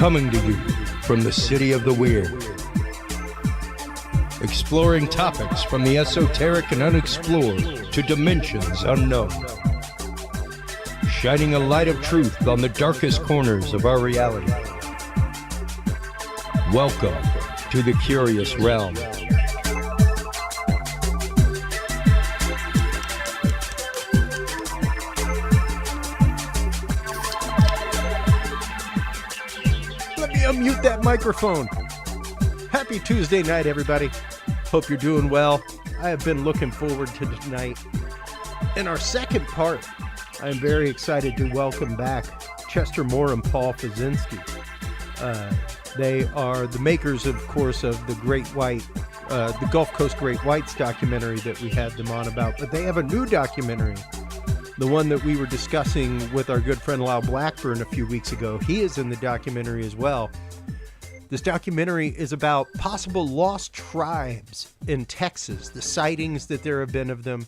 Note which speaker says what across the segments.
Speaker 1: Coming to you from the city of the weird. Exploring topics from the esoteric and unexplored to dimensions unknown. Shining a light of truth on the darkest corners of our reality. Welcome to the Curious Realm. Unmute that microphone. Happy Tuesday night, everybody. Hope you're doing well. I have been looking forward to tonight. In our second part, I'm very excited to welcome back Chester Moore and Paul Fuzinski. They are the makers, of course, of the Great White, the Gulf Coast Great Whites documentary that we had them on about. But they have a new documentary, the one that we were discussing with our good friend Lyle Blackburn a few weeks ago. He is in the documentary as well. This documentary is about possible lost tribes in Texas, the sightings that there have been of them.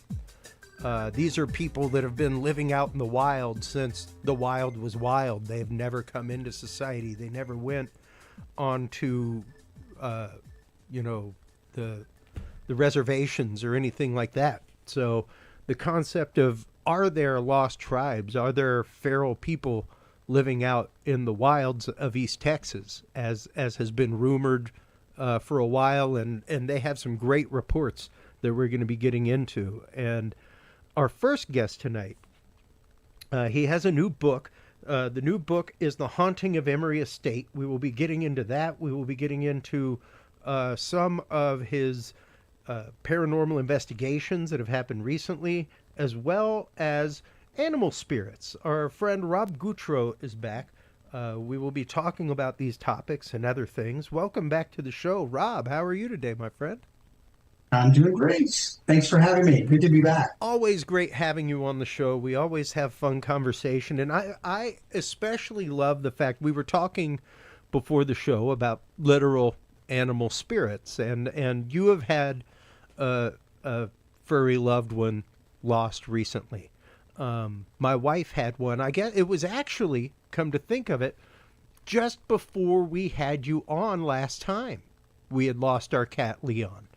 Speaker 1: These are people that have been living out in the wild since the wild was wild. They have never come into society. They never went onto, the reservations or anything like that. So the concept of, are there lost tribes? Are there feral people living out in the wilds of East Texas, as has been rumored for a while? And they have some great reports that we're going to be getting into. And our first guest tonight, he has a new book. The new book is The Haunting of Emery Estate. We will be getting into that. We will be getting into some of his paranormal investigations that have happened recently, as well as animal spirits. Our friend Rob Gutro is back. We will be talking about these topics and other things. Welcome back to the show. Rob, how are you today, my friend?
Speaker 2: I'm doing great. Thanks for having me. Good to be back.
Speaker 1: Always great having you on the show. We always have fun conversation. And I especially love the fact we were talking before the show about literal animal spirits. And you have had a furry loved one lost recently. My wife had one. I guess it was actually, come to think of it, just before we had you on last time. We had lost our cat Leon.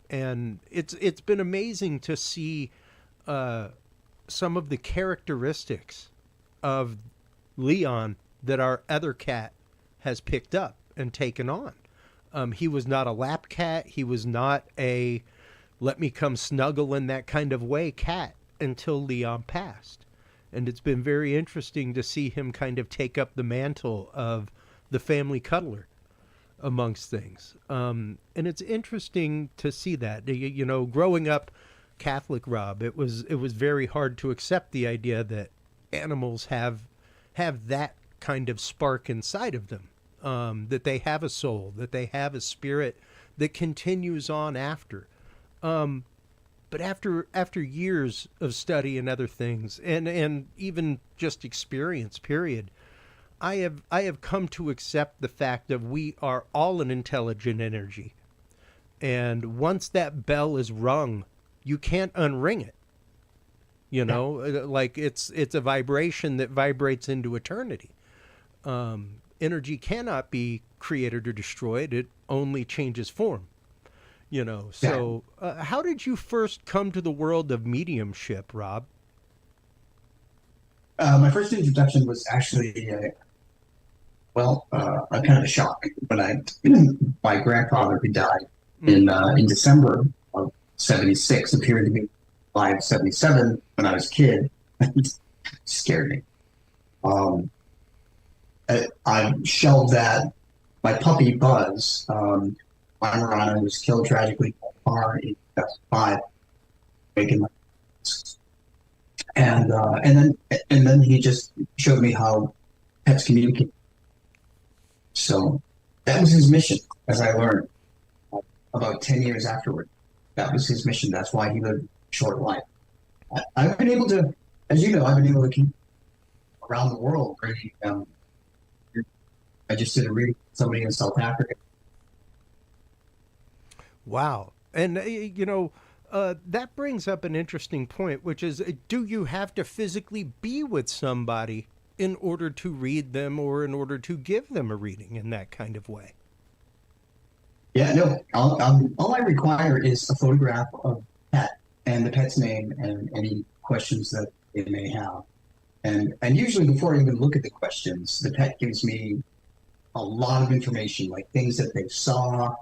Speaker 1: And it's been amazing to see some of the characteristics of Leon that our other cat has picked up and taken on. He was not a lap cat. He was not a let me come snuggle in that kind of way cat until Leon passed. And it's been very interesting to see him kind of take up the mantle of the family cuddler amongst things. And it's interesting to see that. Growing up Catholic, Rob, it was very hard to accept the idea that animals have that kind of spark inside of them, that they have a soul, that they have a spirit that continues on after. But after years of study and other things, and even just experience, period, I have come to accept the fact that we are all an intelligent energy. And once that bell is rung, you can't unring it. Like it's a vibration that vibrates into eternity. Energy cannot be created or destroyed. It only changes form. So how did you first come to the world of mediumship, Rob?
Speaker 2: My first introduction was actually, a kind of a shock when my grandfather, who died in December of '76, appeared to be alive 77 when I was a kid. Scared me. I shelved that. My puppy Buzz, Rana, was killed tragically by a car in 2005, making my and then he just showed me how pets communicate. So that was his mission, as I learned about 10 years afterward. That was his mission. That's why he lived a short life. I've been able to, as you know, keep around the world. I just did a reading with somebody in South Africa.
Speaker 1: Wow. And, that brings up an interesting point, which is, do you have to physically be with somebody in order to read them or in order to give them a reading in that kind of way?
Speaker 2: Yeah, no. All I require is a photograph of pet and the pet's name and any questions that they may have. And usually before I even look at the questions, the pet gives me a lot of information, like things that they saw,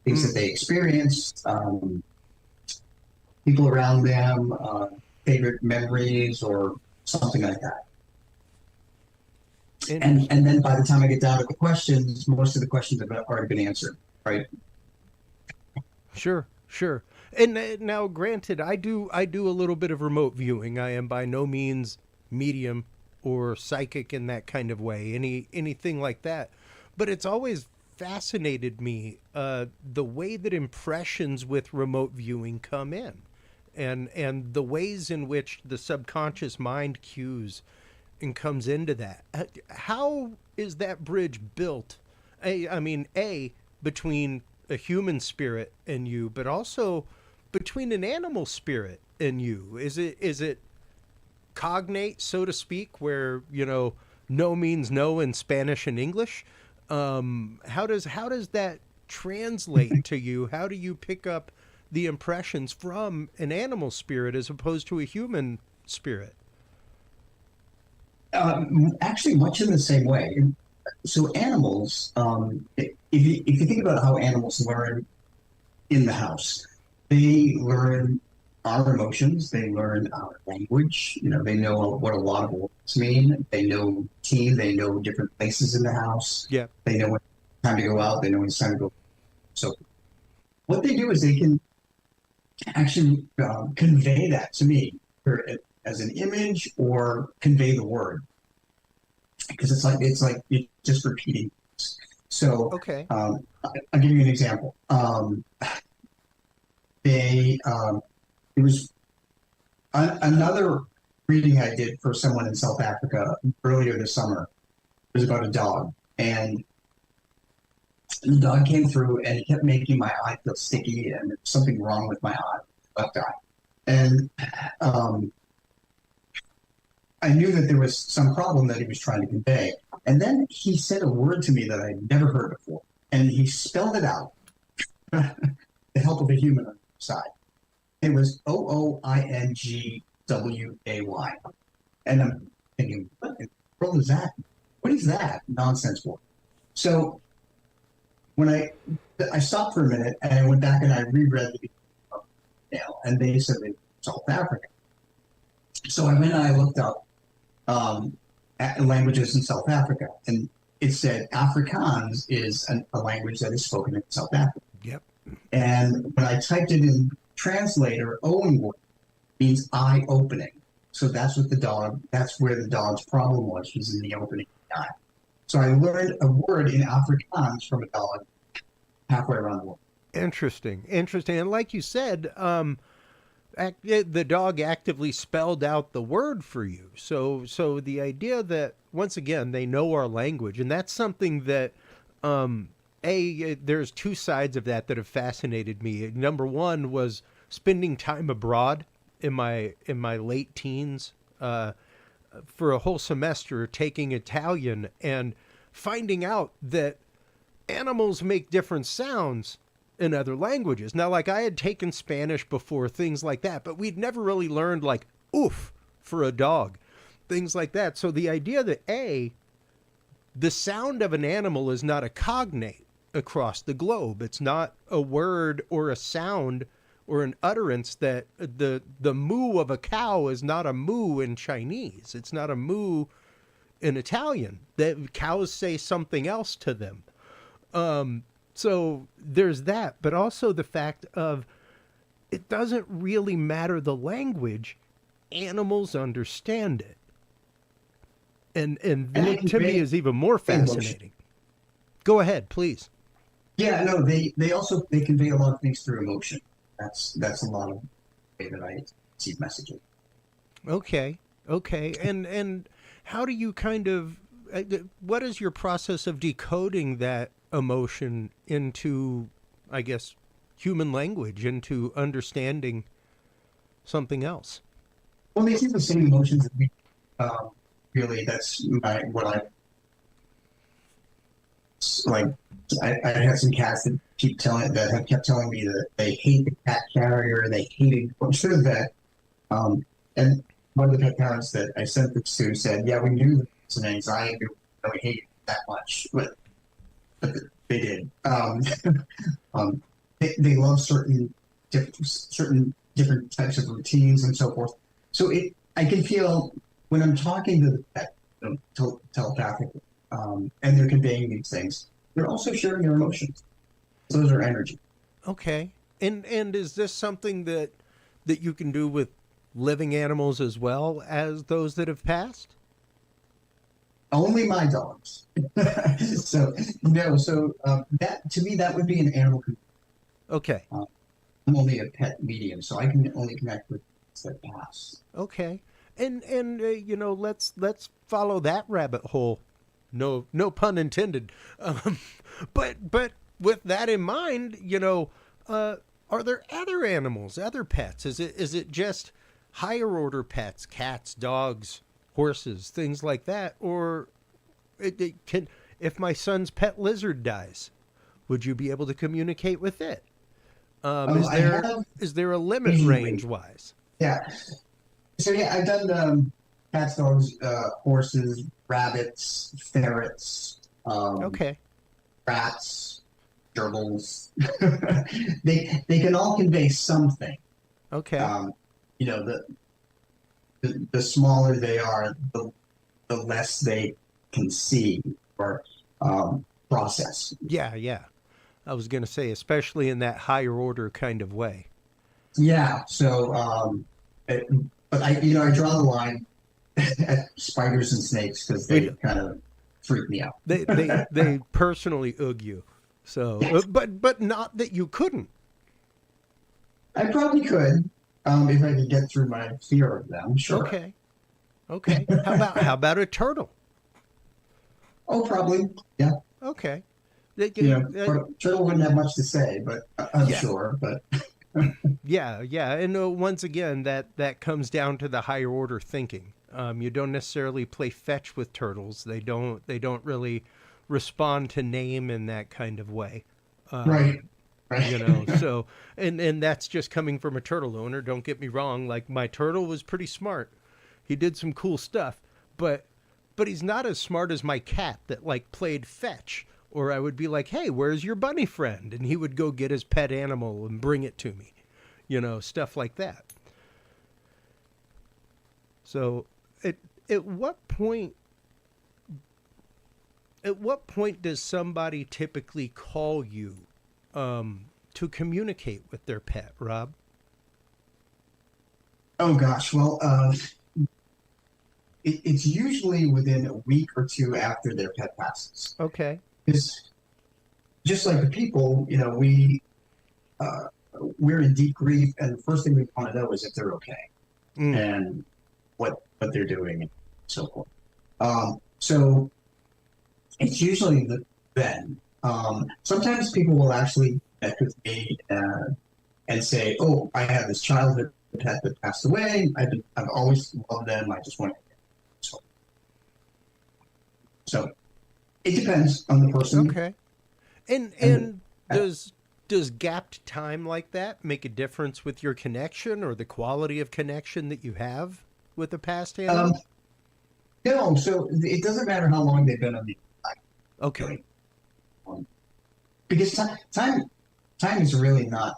Speaker 2: things that they experienced, people around them, favorite memories, or something like that. And then by the time I get down to the questions, most of the questions have already been answered, right?
Speaker 1: Sure, sure. And now, granted, I do a little bit of remote viewing. I am by no means medium or psychic in that kind of way, anything like that. But it's always fascinated me the way that impressions with remote viewing come in, and the ways in which the subconscious mind cues and comes into that. How is that bridge built? I mean, between a human spirit and you, but also between an animal spirit and you. Is it cognate, so to speak, where no means no in Spanish and English? How does that translate to you? How do you pick up the impressions from an animal spirit as opposed to a human spirit?
Speaker 2: Actually, much in the same way. So animals, if you think about how animals learn in the house, they learn our emotions, they learn our language. They know what a lot of words mean. They know team, they know different places in the house.
Speaker 1: Yeah.
Speaker 2: They know when it's time to go out, they know when it's time to go. So what they do is they can actually convey that to me as an image or convey the word, because it's like you're just repeating. So
Speaker 1: Okay.
Speaker 2: I'll give you an example. It was another reading I did for someone in South Africa earlier this summer. It was about a dog, and the dog came through and he kept making my eye feel sticky, and there's something wrong with my eye, left eye. And I knew that there was some problem that he was trying to convey. And then he said a word to me that I'd never heard before, and he spelled it out with the help of a human on the side. It was Oingway. And I'm thinking, what in the world is that? What is that nonsense word? So when I stopped for a minute and I went back and I reread the email, and they said they were South Africa. So I went and I looked up languages in South Africa, and it said Afrikaans is a language that is spoken in South Africa.
Speaker 1: Yep.
Speaker 2: And when I typed it in translator, Owen means eye opening. So that's where the dog's problem was. She's in the opening of the eye. So I learned a word in Afrikaans from a dog halfway around the world.
Speaker 1: Interesting. And like you said, the dog actively spelled out the word for you. So the idea that, once again, they know our language, and that's something that, there's two sides of that have fascinated me. Number one was spending time abroad in my late teens, for a whole semester, taking Italian and finding out that animals make different sounds in other languages. Now, like, I had taken Spanish before, things like that, but we'd never really learned, like, oof for a dog, things like that. So the idea that the sound of an animal is not a cognate across the globe. It's not a word or a sound or an utterance. That the moo of a cow is not a moo in Chinese. It's not a moo in Italian. That cows say something else to them. So there's that, but also the fact of, it doesn't really matter the language. Animals understand it. And that to me is even more fascinating. Go ahead, please.
Speaker 2: Yeah, no, they convey a lot of things through emotion. That's a lot of the way that I receive messaging.
Speaker 1: Okay. And how do you kind of, what is your process of decoding that emotion into, I guess, human language, into understanding something else?
Speaker 2: Well, they see the same emotions that we really, that's what I like. I had some cats that have kept telling me that they hate the cat carrier, they hated sure that. And one of the pet parents that I sent this to said, "Yeah, we knew it was an anxiety, but we hated it that much, but they did. They love certain different types of routines and so forth. So I can feel when I'm talking to the pet telepathically, and they're conveying these things, they're also sharing their emotions. Those are energy.
Speaker 1: Okay. And is this something that you can do with living animals as well as those that have passed?
Speaker 2: Only my dogs. So no. So that to me that would be an animal.
Speaker 1: Okay.
Speaker 2: I'm only a pet medium, so I can only connect with pets that pass.
Speaker 1: Okay. And let's follow that rabbit hole. No pun intended. Um, but with that in mind, are there other animals, other pets? Is it just higher order pets, cats, dogs, horses, things like that, or it can? If my son's pet lizard dies, would you be able to communicate with it? Is
Speaker 2: I
Speaker 1: there
Speaker 2: have
Speaker 1: is there a limit
Speaker 2: occasionally,
Speaker 1: range wise?
Speaker 2: yeah. So yeah, I've done cats, dogs, horses, rabbits, ferrets,
Speaker 1: Okay.
Speaker 2: rats, gerbils. They can all convey something.
Speaker 1: Okay.
Speaker 2: Um, you know, the smaller they are, the less they can see or process.
Speaker 1: Yeah, yeah. I was going to say, especially in that higher order kind of way.
Speaker 2: Yeah. So, it, but I draw the line at spiders and snakes because
Speaker 1: We
Speaker 2: they kind of freak me out.
Speaker 1: they personally ug you. So, but not that you couldn't.
Speaker 2: I probably could, if I could get through my fear of them. Sure.
Speaker 1: Okay. Okay. How about a turtle?
Speaker 2: Oh, probably. Yeah.
Speaker 1: Okay. They
Speaker 2: You
Speaker 1: can,
Speaker 2: know, turtle wouldn't have much to say, but I'm
Speaker 1: yeah.
Speaker 2: sure. But
Speaker 1: Yeah, yeah, and once again, that comes down to the higher order thinking. You don't necessarily play fetch with turtles. They don't really respond to name in that kind of way.
Speaker 2: right, right.
Speaker 1: So and that's just coming from a turtle owner. Don't get me wrong. Like my turtle was pretty smart. He did some cool stuff, but he's not as smart as my cat that like played fetch. Or I would be like, "Hey, where's your bunny friend?" And he would go get his pet animal and bring it to me. Stuff like that. So, at at what point at what point does somebody typically call you to communicate with their pet, Rob?
Speaker 2: Oh gosh. Well, it's usually within a week or two after their pet passes.
Speaker 1: Okay.
Speaker 2: Because just like the people, uh, we're in deep grief, and the first thing we want to know is if they're okay
Speaker 1: Mm,
Speaker 2: and what they're doing and so forth. So it's usually then. Sometimes people will actually connect with me and say, "Oh, I have this childhood pet that passed away. I've always loved them. I just want to." So, so it depends on the person,
Speaker 1: okay. And
Speaker 2: and
Speaker 1: and does gapped time like that make a difference with your connection or the quality of connection that you have with a past
Speaker 2: um,
Speaker 1: animal?
Speaker 2: no. So it doesn't matter how long they've been on the planet,
Speaker 1: Okay.
Speaker 2: really, because time is really not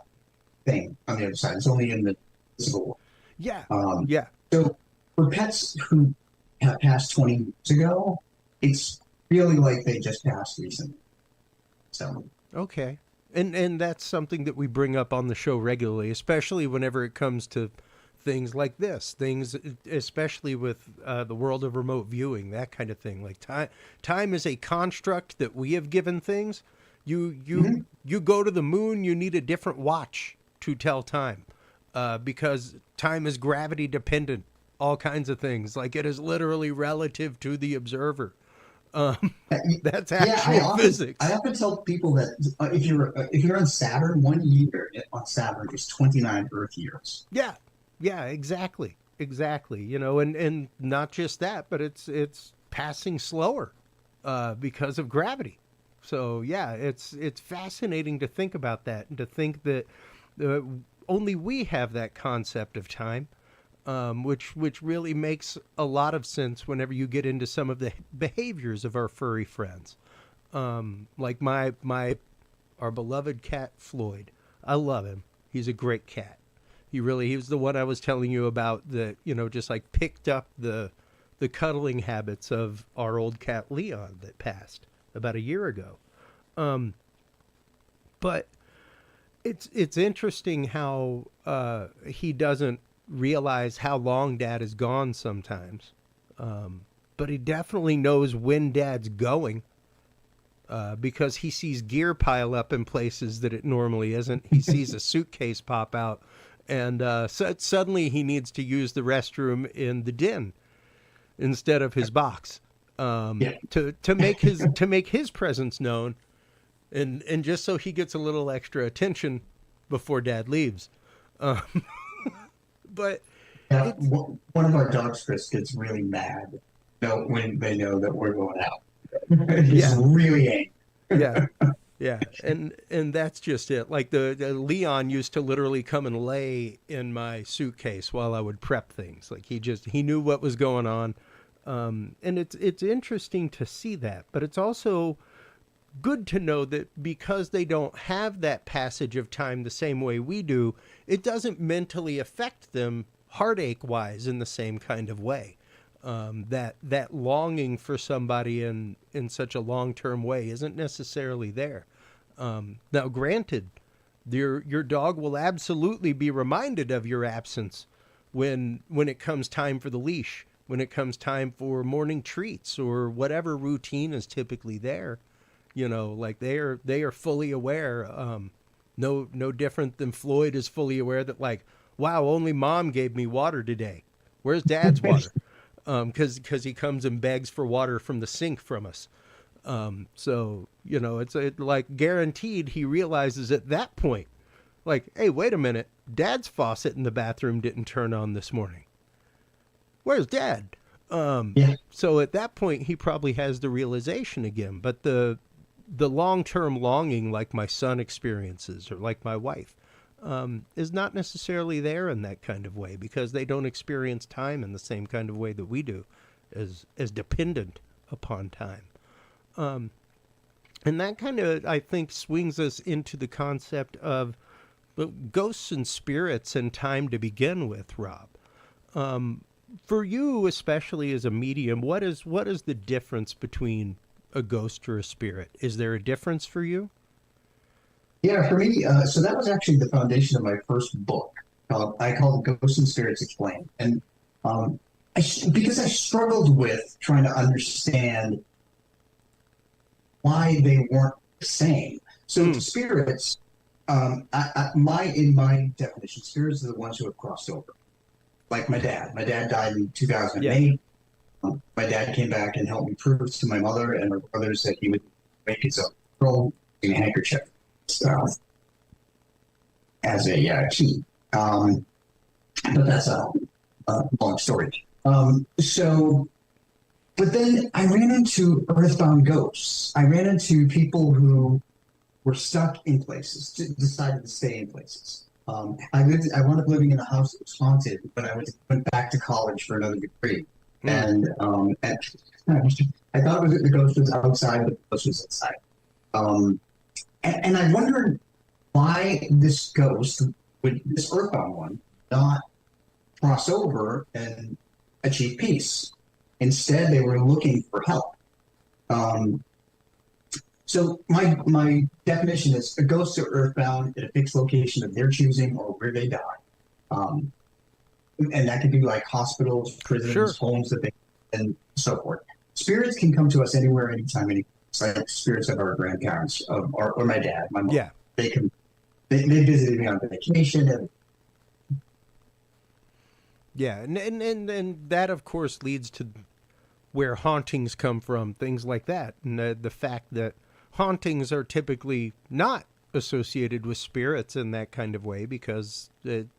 Speaker 2: a thing on the other side. It's only in the physical world.
Speaker 1: Yeah.
Speaker 2: Um,
Speaker 1: Yeah.
Speaker 2: so for pets who have passed 20 years ago, it's really like they just passed recently. So
Speaker 1: Okay. And that's something that we bring up on the show regularly, especially whenever it comes to things like this, things especially with the world of remote viewing, that kind of thing. Like time is a construct that we have given things. You go to the moon, you need a different watch to tell time, because time is gravity dependent. All kinds of things, like it is literally relative to the observer. Um, that's
Speaker 2: yeah,
Speaker 1: actual
Speaker 2: I
Speaker 1: physics.
Speaker 2: often tell people that if you're on Saturn, 1 year on Saturn is 29 Earth years.
Speaker 1: Yeah, yeah, exactly. exactly. You know, and not just that, but it's passing slower because of gravity. So yeah, it's fascinating to think about that and to think that uh, only we have that concept of time, which really makes a lot of sense whenever you get into some of the behaviors of our furry friends. Like my our beloved cat Floyd. I love him. He's a great cat. He was the one I was telling you about that, just like picked up the cuddling habits of our old cat Leon that passed about a year ago. But it's interesting how he doesn't realize how long Dad is gone sometimes. But he definitely knows when Dad's going because he sees gear pile up in places that it normally isn't. He sees a suitcase pop out, and suddenly he needs to use the restroom in the den instead of his box to make his presence known, and just so he gets a little extra attention before Dad leaves. Um, but
Speaker 2: Yeah, one of our dogs, Chris, gets really mad when they know that we're going out. He's
Speaker 1: Yeah.
Speaker 2: really angry.
Speaker 1: yeah, yeah, and that's just it. Like the Leon used to literally come and lay in my suitcase while I would prep things. Like he knew what was going on, and it's interesting to see that. But it's also good to know that because they don't have that passage of time the same way we do, it doesn't mentally affect them heartache wise in the same kind of way. That longing for somebody in such a long term way isn't necessarily there. Now, granted, your dog will absolutely be reminded of your absence when it comes time for the leash, when it comes time for morning treats or whatever routine is typically there. Like they are fully aware. No different than Floyd is fully aware that, like, wow, only Mom gave me water today. Where's Dad's water? Because he comes and begs for water from the sink from us. So it's like guaranteed he realizes at that point, like, hey, wait a minute, Dad's faucet in the bathroom didn't turn on this morning. Where's Dad?
Speaker 2: Yeah.
Speaker 1: So at that point he probably has the realization again. But the long-term longing, like my son experiences or like my wife, is not necessarily there in that kind of way because they don't experience time in the same kind of way that we do, as dependent upon time. And that kind of, I think, swings us into the concept of ghosts and spirits and time to begin with, Rob. For you, especially as a medium, what is the difference between a ghost or a spirit? Is there a difference for you?
Speaker 2: Yeah, for me, so that was actually the foundation of my first book. I called it Ghosts and Spirits Explained. And because I struggled with trying to understand why they weren't the same. So spirits, in my definition, spirits are the ones who have crossed over. Like my dad. My dad died in 2008. Yeah. My dad came back and helped me prove to my mother and my brothers that he would make his own girl in a handkerchief. As a key. But that's a long story. But then I ran into earthbound ghosts. I ran into people who were stuck in places, decided to stay in places. I wound up living in a house that was haunted, but I went back to college for another degree. And I thought the ghost was outside, but the ghost was inside. And I wondered why this earthbound one, not cross over and achieve peace. Instead, they were looking for help. So my definition is a ghosts are earthbound at a fixed location of their choosing or where they die. And that could be like hospitals, prisons, sure, homes that and so forth. Spirits can come to us anywhere, anytime, any. It's like spirits of our grandparents, or my dad, my mom. Yeah. They visited me on vacation. And
Speaker 1: yeah, and that of course leads to where hauntings come from, things like that, and the fact that hauntings are typically not associated with spirits in that kind of way because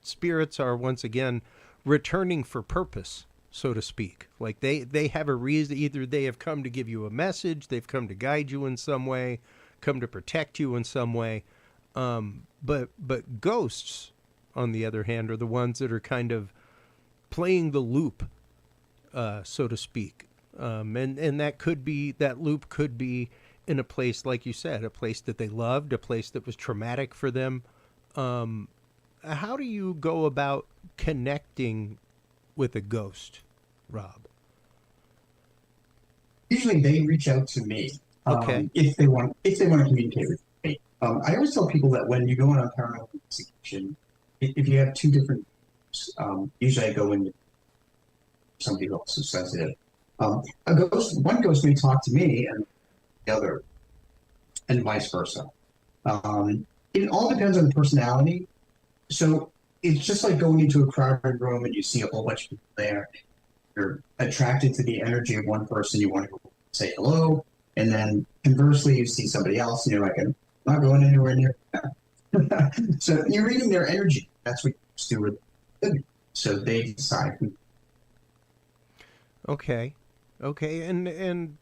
Speaker 1: spirits are once again returning for purpose, so to speak. Like they have a reason. Either they have come to give you a message, they've come to guide you in some way, come to protect you in some way. But ghosts, on the other hand, are the ones that are kind of playing the loop, so to speak. And that loop could be in a place, like you said, a place that they loved, a place that was traumatic for them. How do you go about connecting with a ghost, Rob?
Speaker 2: Usually they reach out to me
Speaker 1: Okay.
Speaker 2: if they want to communicate with me. I always tell people that when you go on a paranormal investigation, if you have two different, usually I go in with somebody else who's sensitive. One ghost may talk to me and the other, and vice versa. It all depends on the personality. So it's just like going into a crowded room and you see a whole bunch of people there. You're attracted to the energy of one person, you want to go say hello, and then conversely, you see somebody else and you're like, I'm not going anywhere near that. So you're reading their energy. That's what you do with them. So they decide who.
Speaker 1: Okay. And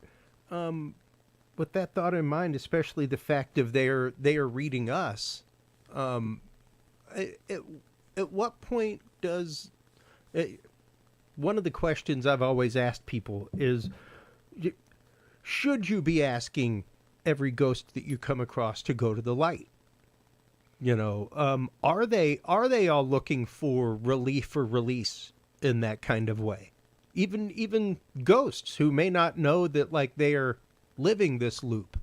Speaker 1: with that thought in mind, especially the fact of they are reading us, at what point does one of the questions I've always asked people is, should you be asking every ghost that you come across to go to the light? Are they all looking for relief or release in that kind of way? Even ghosts who may not know that, like, they are living this loop.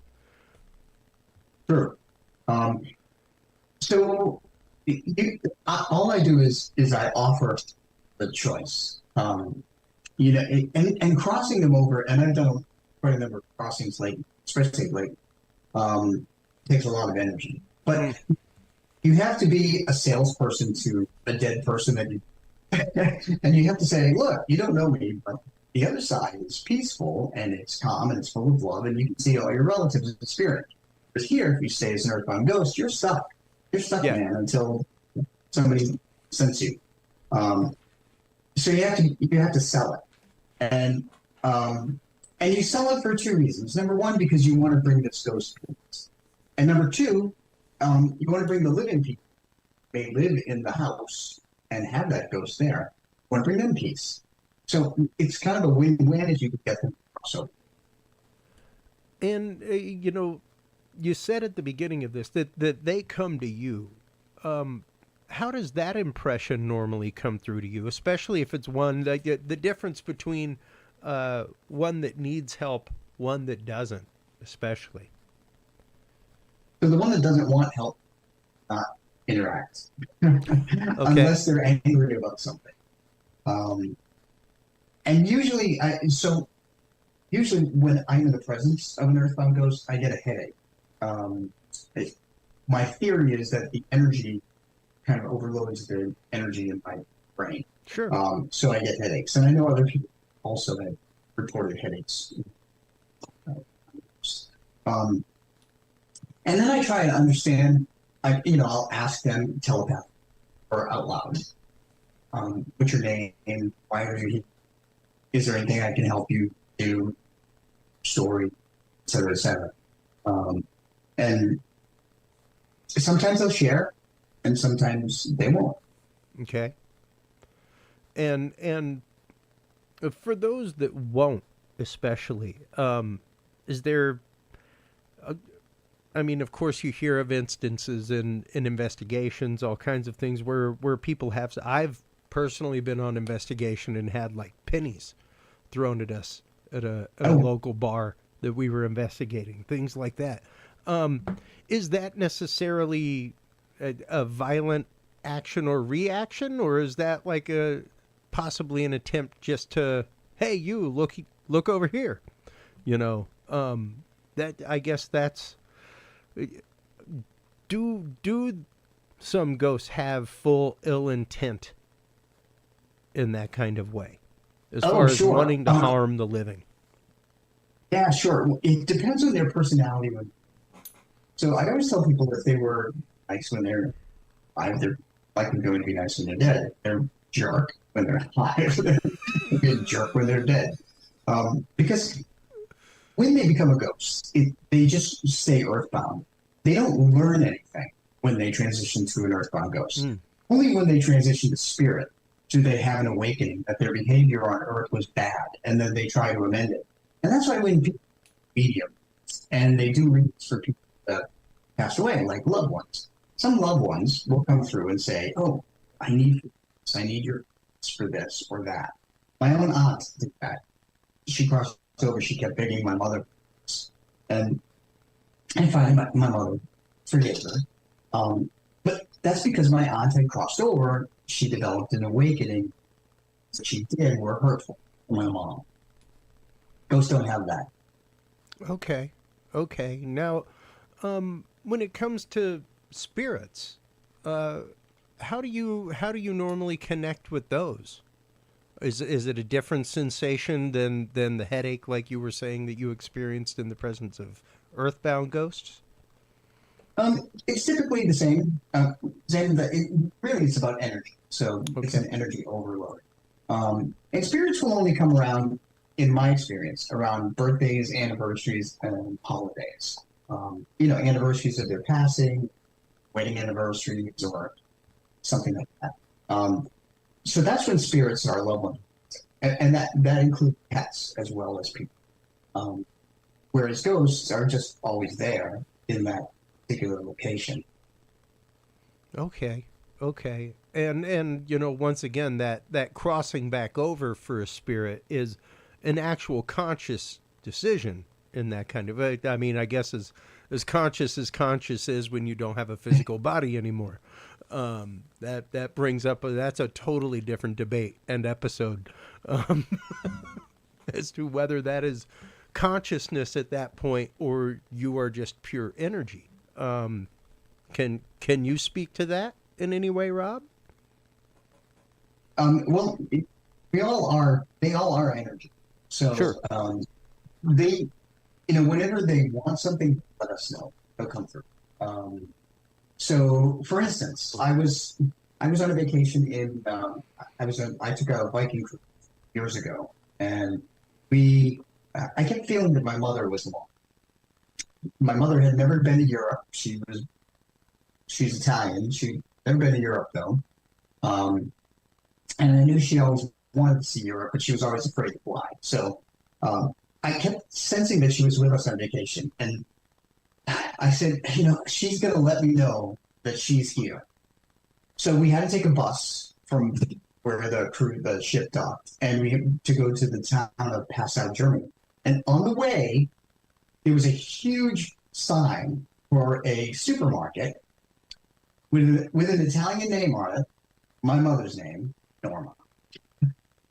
Speaker 2: Sure. So all I do is I offer the choice. And crossing them over, and I've done quite a number of crossings, like especially like takes a lot of energy. But you have to be a salesperson to a dead person that you and you have to say, look, you don't know me, but the other side is peaceful and it's calm and it's full of love, and you can see all your relatives in the spirit. But here, if you stay as an earthbound ghost, you're stuck. You're stuck, man, until somebody sends you. So you have to sell it, and you sell it for two reasons. Number one, because you want to bring this ghost to us, and number two, you want to bring the living people. They live in the house and have that ghost there. You want to bring them peace. So it's kind of a win-win if you can get them to cross over.
Speaker 1: And you said at the beginning of this that they come to you. How does that impression normally come through to you, especially if it's one that the difference between one that needs help, one that doesn't, especially?
Speaker 2: So the one that doesn't want help not interact unless they're angry about something. And usually when I'm in the presence of an earthbound ghost, I get a headache. My theory is that the energy kind of overloads the energy in my brain.
Speaker 1: Sure.
Speaker 2: So I get headaches, and I know other people also have reported headaches. And then I try to understand. I'll ask them telepathically or out loud. What's your name? Why are you here? Is there anything I can help you do? Story, et cetera, et cetera. And sometimes they'll share, and sometimes they won't.
Speaker 1: Okay. And for those that won't, especially, is there? Of course, you hear of instances in investigations, all kinds of things where people have. I've personally been on investigation and had like pennies thrown at us at a local bar that we were investigating, things like that. Is that necessarily a violent action or reaction, or is that like possibly an attempt just to, hey, you look over here, that I guess that's. Do some ghosts have full ill intent in that kind of way, as far as wanting to harm the living?
Speaker 2: Yeah, sure. It depends on their personality. So I always tell people if they were nice when they're alive, they're likely going to be nice when they're dead. If they're jerk when they're alive. They'll be a jerk when they're dead. Because when they become a ghost, they just stay earthbound. They don't learn anything when they transition to an earthbound ghost. Only when they transition to spirit do they have an awakening that their behavior on earth was bad, and then they try to amend it. And that's why when people medium and they do readings for people that passed away, like loved ones, some loved ones will come through and say, "Oh, I need this. I need your for this or that." My own aunt did that. She crossed over. She kept begging my mother, and finally my mother forgave her. But that's because my aunt had crossed over. She developed an awakening. What she did were hurtful to my mom. Ghosts don't have that.
Speaker 1: Okay. Okay. Now, when it comes to spirits, how do you normally connect with those? Is it a different sensation than the headache, like you were saying, that you experienced in the presence of earthbound ghosts?
Speaker 2: It's typically the same. Same that really it's about energy. So it's
Speaker 1: Okay.
Speaker 2: an energy overload. And spirits will only come around, in my experience, around birthdays, anniversaries, and holidays. Anniversaries of their passing, wedding anniversaries, or something like that. So that's when spirits are loved ones, and that includes pets as well as people. Whereas ghosts are just always there in that particular location.
Speaker 1: Okay. Okay. And once again, that crossing back over for a spirit is an actual conscious decision in that kind of. I mean, I guess as conscious is when you don't have a physical body anymore. That brings up that's a totally different debate and episode, um, as to whether that is consciousness at that point or you are just pure energy. Can you speak to that in any way, Rob?
Speaker 2: Well, we all are. They all are energy. So
Speaker 1: Sure.
Speaker 2: they, whenever they want something, let us know. They'll come through. So, for instance, I was on a vacation in I took a Viking cruise years ago, and I kept feeling that my mother was along. My mother had never been to Europe. She's Italian. She'd never been to Europe though, and I knew she always wanted to see Europe, but she was always afraid to fly. So I kept sensing that she was with us on vacation, and I said, she's going to let me know that she's here. So we had to take a bus from where the ship docked, and we had to go to the town of Passau, Germany. And on the way, there was a huge sign for a supermarket with an Italian name on it, my mother's name, Norma.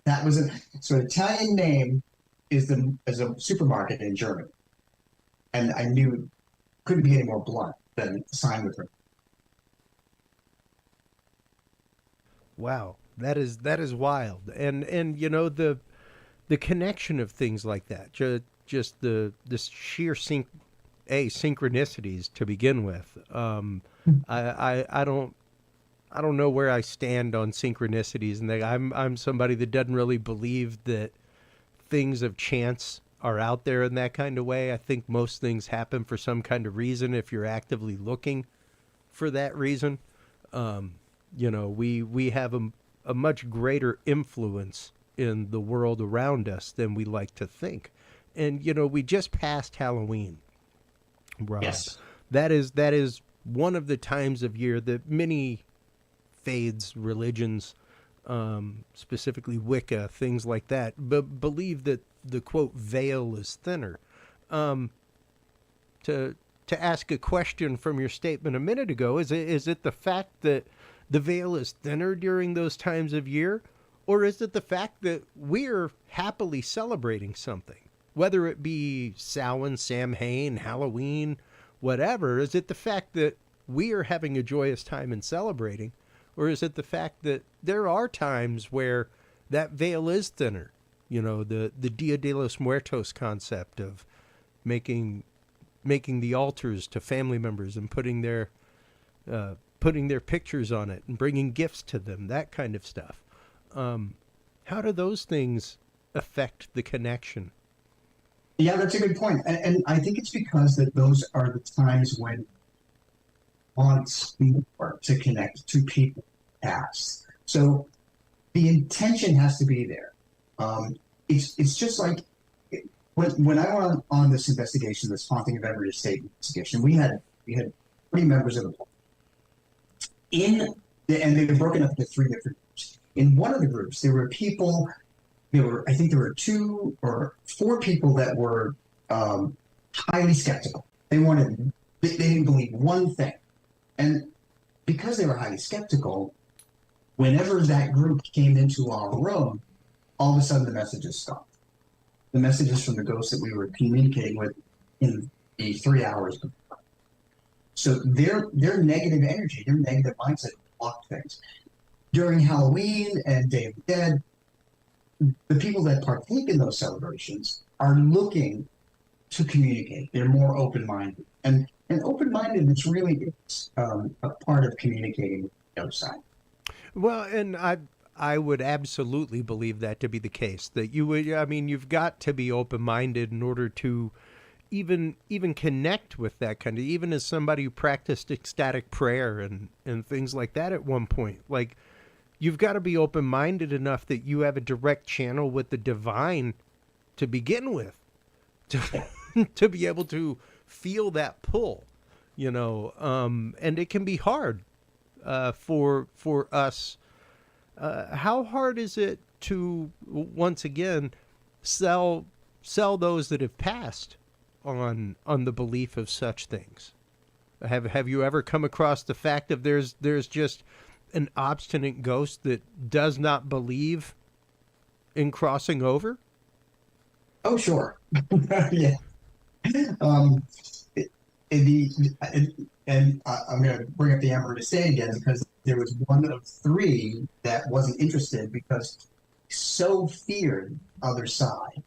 Speaker 2: That was so Italian name is a supermarket in Germany, and I knew couldn't be any more blunt than sign with her.
Speaker 1: Wow, that is wild, and the connection of things like that, just the sheer synchronicities to begin with. I don't know where I stand on synchronicities, and I'm somebody that doesn't really believe that things of chance are out there in that kind of way. I think most things happen for some kind of reason if you're actively looking for that reason. We have a much greater influence in the world around us than we like to think. And we just passed Halloween, Rob.
Speaker 2: Yes.
Speaker 1: That is one of the times of year that many faiths, religions, specifically Wicca, things like that, believe that the quote veil is thinner. To ask a question from your statement a minute ago, is it the fact that the veil is thinner during those times of year, or is it the fact that we're happily celebrating something, whether it be Samhain, Samhain, Halloween, whatever? Is it the fact that we are having a joyous time and celebrating, or is it the fact that there are times where that veil is thinner? The Dia de los Muertos concept of making the altars to family members and putting their pictures on it and bringing gifts to them, that kind of stuff. How do those things affect the connection?
Speaker 2: Yeah, that's a good point. And I think it's because that those are the times when wants more to connect to people past. So the intention has to be there. It's just like when I went on this investigation, this haunting of Everett Estate investigation, we had 3 members of the board and they were broken up into 3 different groups. In one of the groups, there were people. I think there were 2 or 4 people that were highly skeptical. They didn't believe one thing, and because they were highly skeptical, whenever that group came into our room, all of a sudden the messages stopped. The messages from the ghosts that we were communicating with in the 3 hours before. So their negative energy, their negative mindset blocked things. During Halloween and Day of the Dead, the people that partake in those celebrations are looking to communicate. They're more open-minded. And open-mindedness really is a part of communicating with the outside.
Speaker 1: Well, and I would absolutely believe that to be the case. That you would, I mean, you've got to be open-minded in order to even connect with that kind of, even as somebody who practiced ecstatic prayer and things like that at one point. Like, you've got to be open-minded enough that you have a direct channel with the divine to begin with, to be able to feel that pull, and it can be hard for us. How hard is it to, once again, sell those that have passed on the belief of such things? Have you ever come across the fact that there's just an obstinate ghost that does not believe in crossing over?
Speaker 2: Oh, sure. Yeah. I'm going to bring up the Emperor to say again, because there was one of 3 that wasn't interested because he so feared other side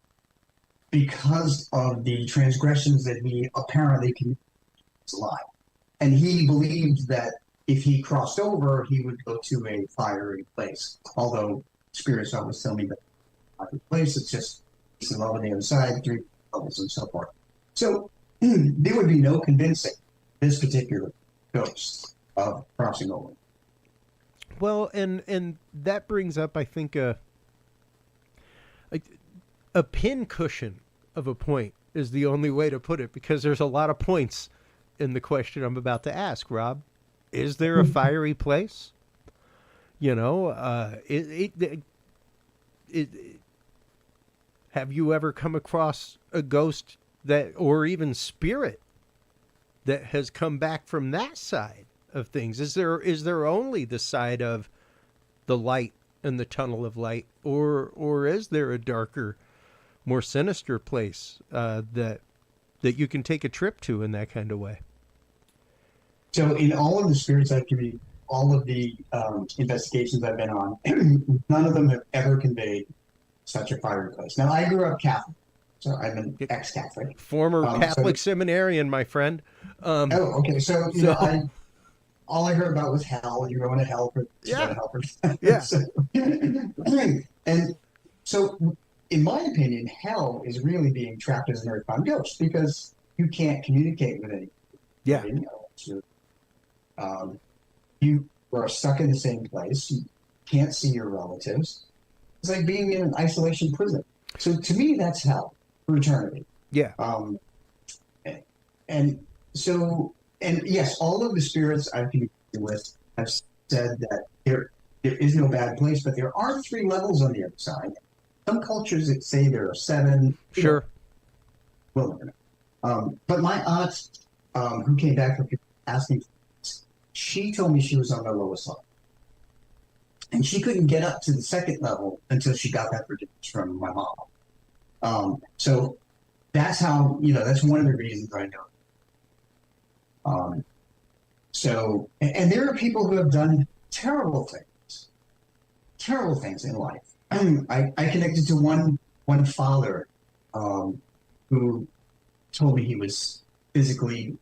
Speaker 2: because of the transgressions that he apparently committed in his life. And he believed that if he crossed over, he would go to a fiery place. Although spirits always tell me that fiery place, it's just he's in love on the other side, 3 levels and so forth. So there would be no convincing this particular ghost of crossing over.
Speaker 1: Well, and that brings up, I think, a pin cushion of a point is the only way to put it, because there's a lot of points in the question I'm about to ask, Rob. Is there a fiery place? Have you ever come across a ghost that, or even spirit that has come back from that side of things? Is there only the side of the light and the tunnel of light, or is there a darker, more sinister place that you can take a trip to in that kind of way?
Speaker 2: So in all of the spirits I've communicated, all of the investigations I've been on, none of them have ever conveyed such a fiery place. Now, I grew up Catholic, so I'm an ex-Catholic.
Speaker 1: Former Catholic seminarian, my friend.
Speaker 2: Okay. So, all I heard about was hell. You're going to hell for hell for
Speaker 1: yeah.
Speaker 2: And so, in my opinion, hell is really being trapped as an earthbound ghost because you can't communicate with anyone.
Speaker 1: Yeah.
Speaker 2: You are stuck in the same place. You can't see your relatives. It's like being in an isolation prison. So to me, that's hell for eternity.
Speaker 1: Yeah.
Speaker 2: And yes, all of the spirits I've communicated with have said that there is no bad place, but there are 3 levels on the other side. Some cultures that say there are 7.
Speaker 1: Sure.
Speaker 2: Well, never know. But my aunt, who came back from asking, she told me she was on the lowest level. And she couldn't get up to the 2nd level until she got that forgiveness from my mom. So that's how, that's one of the reasons I know. And there are people who have done terrible things in life. I connected to one father who told me he was physically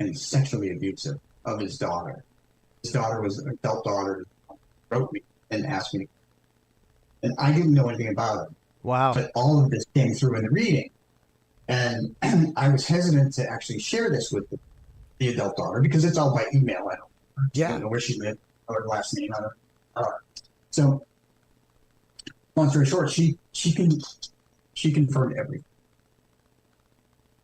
Speaker 2: and sexually abusive of his daughter. His daughter was an adult daughter, wrote me and asked me. and I didn't know anything about it.
Speaker 1: Wow.
Speaker 2: But all of this came through in the reading. And I was hesitant to actually share this with the adult daughter because it's all by email. I
Speaker 1: Yeah.
Speaker 2: don't know where she lived or her last name. I don't know. So, long story short, she confirmed everything.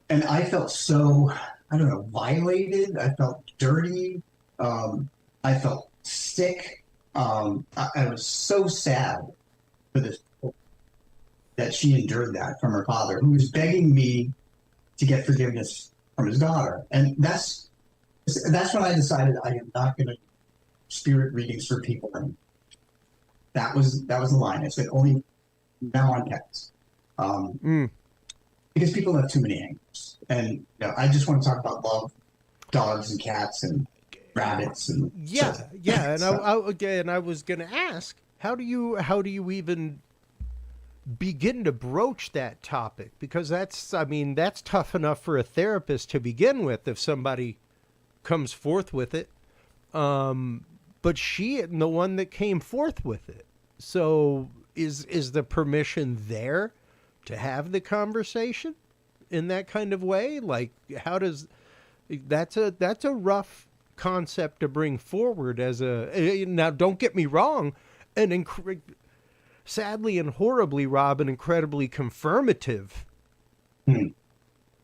Speaker 2: And I felt so, I don't know, violated. I felt dirty. I felt sick. I was so sad for this that she endured that from her father, who was begging me to get forgiveness from his daughter. And that's when I decided I am not going to spirit readings for people. And that was the line. I said only now on pets. Because people have too many angles. And I just want to talk about love, dogs and cats and rabbits and
Speaker 1: yeah. And I was going to ask, how do you even begin to broach that topic? Because that's tough enough for a therapist to begin with if somebody comes forth with it. But she isn't the one that came forth with it. So is the permission there to have the conversation in that kind of way? Like, how does that's a rough concept to bring forward as now, don't get me wrong, sadly and horribly, Rob, an incredibly confirmative.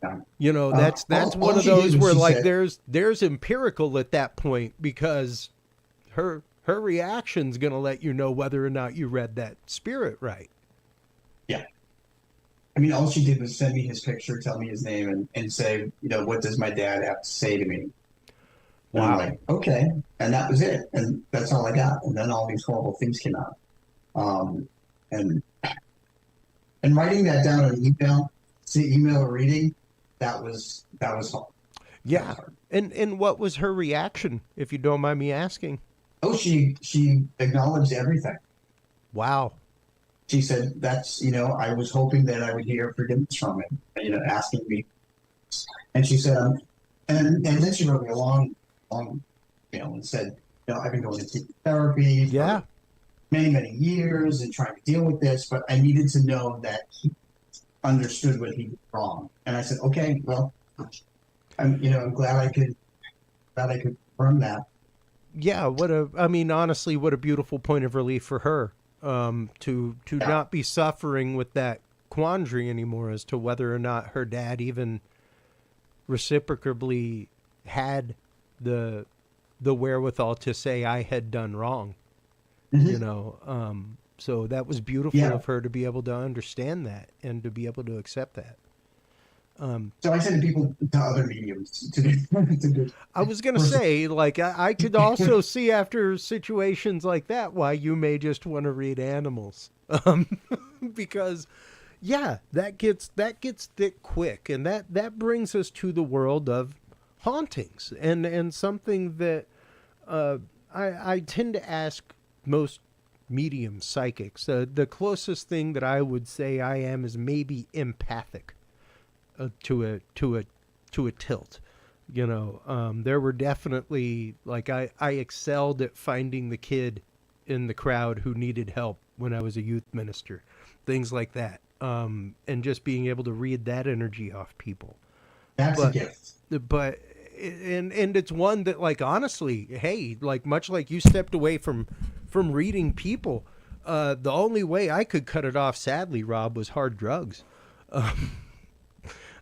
Speaker 1: That's one of those where like there's empirical at that point, because her reaction's going to let you know whether or not you read that spirit right.
Speaker 2: Yeah. I mean, all she did was send me his picture, tell me his name, and say, what does my dad have to say to me? And I'm like, okay. And that was it. And that's all I got. And then all these horrible things came out. And writing that down on email, email or reading, that was hard.
Speaker 1: Yeah. And what was her reaction, if you don't mind me asking?
Speaker 2: Oh, she acknowledged everything.
Speaker 1: Wow.
Speaker 2: She said, that's, I was hoping that I would hear forgiveness from him, asking me. And she said, and then she wrote me a long and said, I've been going to therapy for many, many years and trying to deal with this, but I needed to know that he understood what he did wrong. And I said, okay, well, I'm glad I could confirm that.
Speaker 1: Yeah, honestly, what a beautiful point of relief for her, to not be suffering with that quandary anymore as to whether or not her dad even reciprocally had the wherewithal to say I had done wrong. So that was beautiful of her to be able to understand that and to be able to accept that.
Speaker 2: So I send people to other mediums to do.
Speaker 1: I was going to say, like, I could also see after situations like that why you may just want to read animals, because, that gets thick quick, and that brings us to the world of hauntings, and something that I tend to ask most medium psychics. The closest thing that I would say I am is maybe empathic. To a tilt, there were definitely, like, I excelled at finding the kid in the crowd who needed help when I was a youth minister, things like that, and just being able to read that energy off people.
Speaker 2: That's a gift.
Speaker 1: But and it's one that, like, honestly, hey, like, much like you stepped away from reading people, the only way I could cut it off, sadly, Rob, was hard drugs.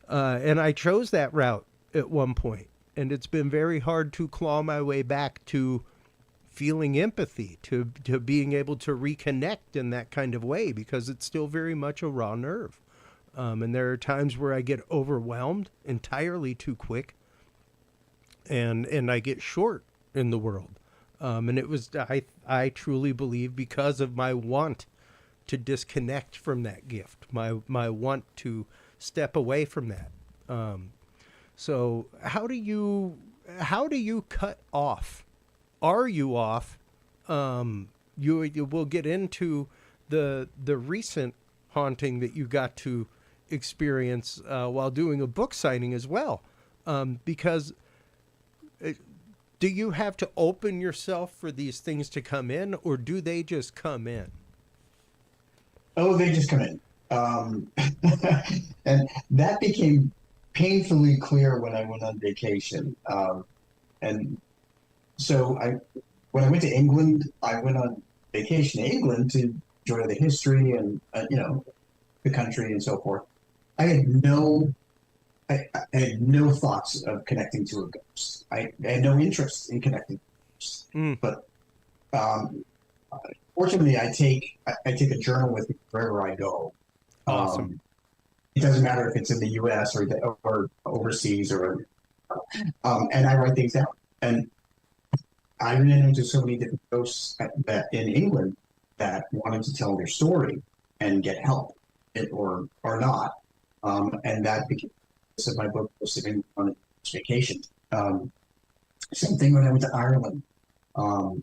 Speaker 1: And I chose that route at one point, and it's been very hard to claw my way back to feeling empathy, to being able to reconnect in that kind of way, because it's still very much a raw nerve. And there are times where I get overwhelmed entirely too quick, and I get short in the world. And it was, I truly believe, because of my want to disconnect from that gift, my want to step away from that. So how do you cut off? Are you off? You will get into the recent haunting that you got to experience while doing a book signing as well, because do you have to open yourself for these things to come in, or do they just come in?
Speaker 2: Oh, they just come in. Um, and that became painfully clear when I went on vacation. And so when I went to England, I went on vacation to England to enjoy the history and, the country and so forth. I had no, I had no thoughts of connecting to a ghost. I had no interest in connecting to ghosts.
Speaker 1: Mm,
Speaker 2: But um, fortunately, I take a journal with me wherever I go.
Speaker 1: awesome.
Speaker 2: Um, it doesn't matter if it's in the U.S. or overseas and I write things down. And I ran into so many different ghosts that in England that wanted to tell their story and get help, or not, and that became of my book, Sitting on a Vacation. Same thing when I went to Ireland. Um,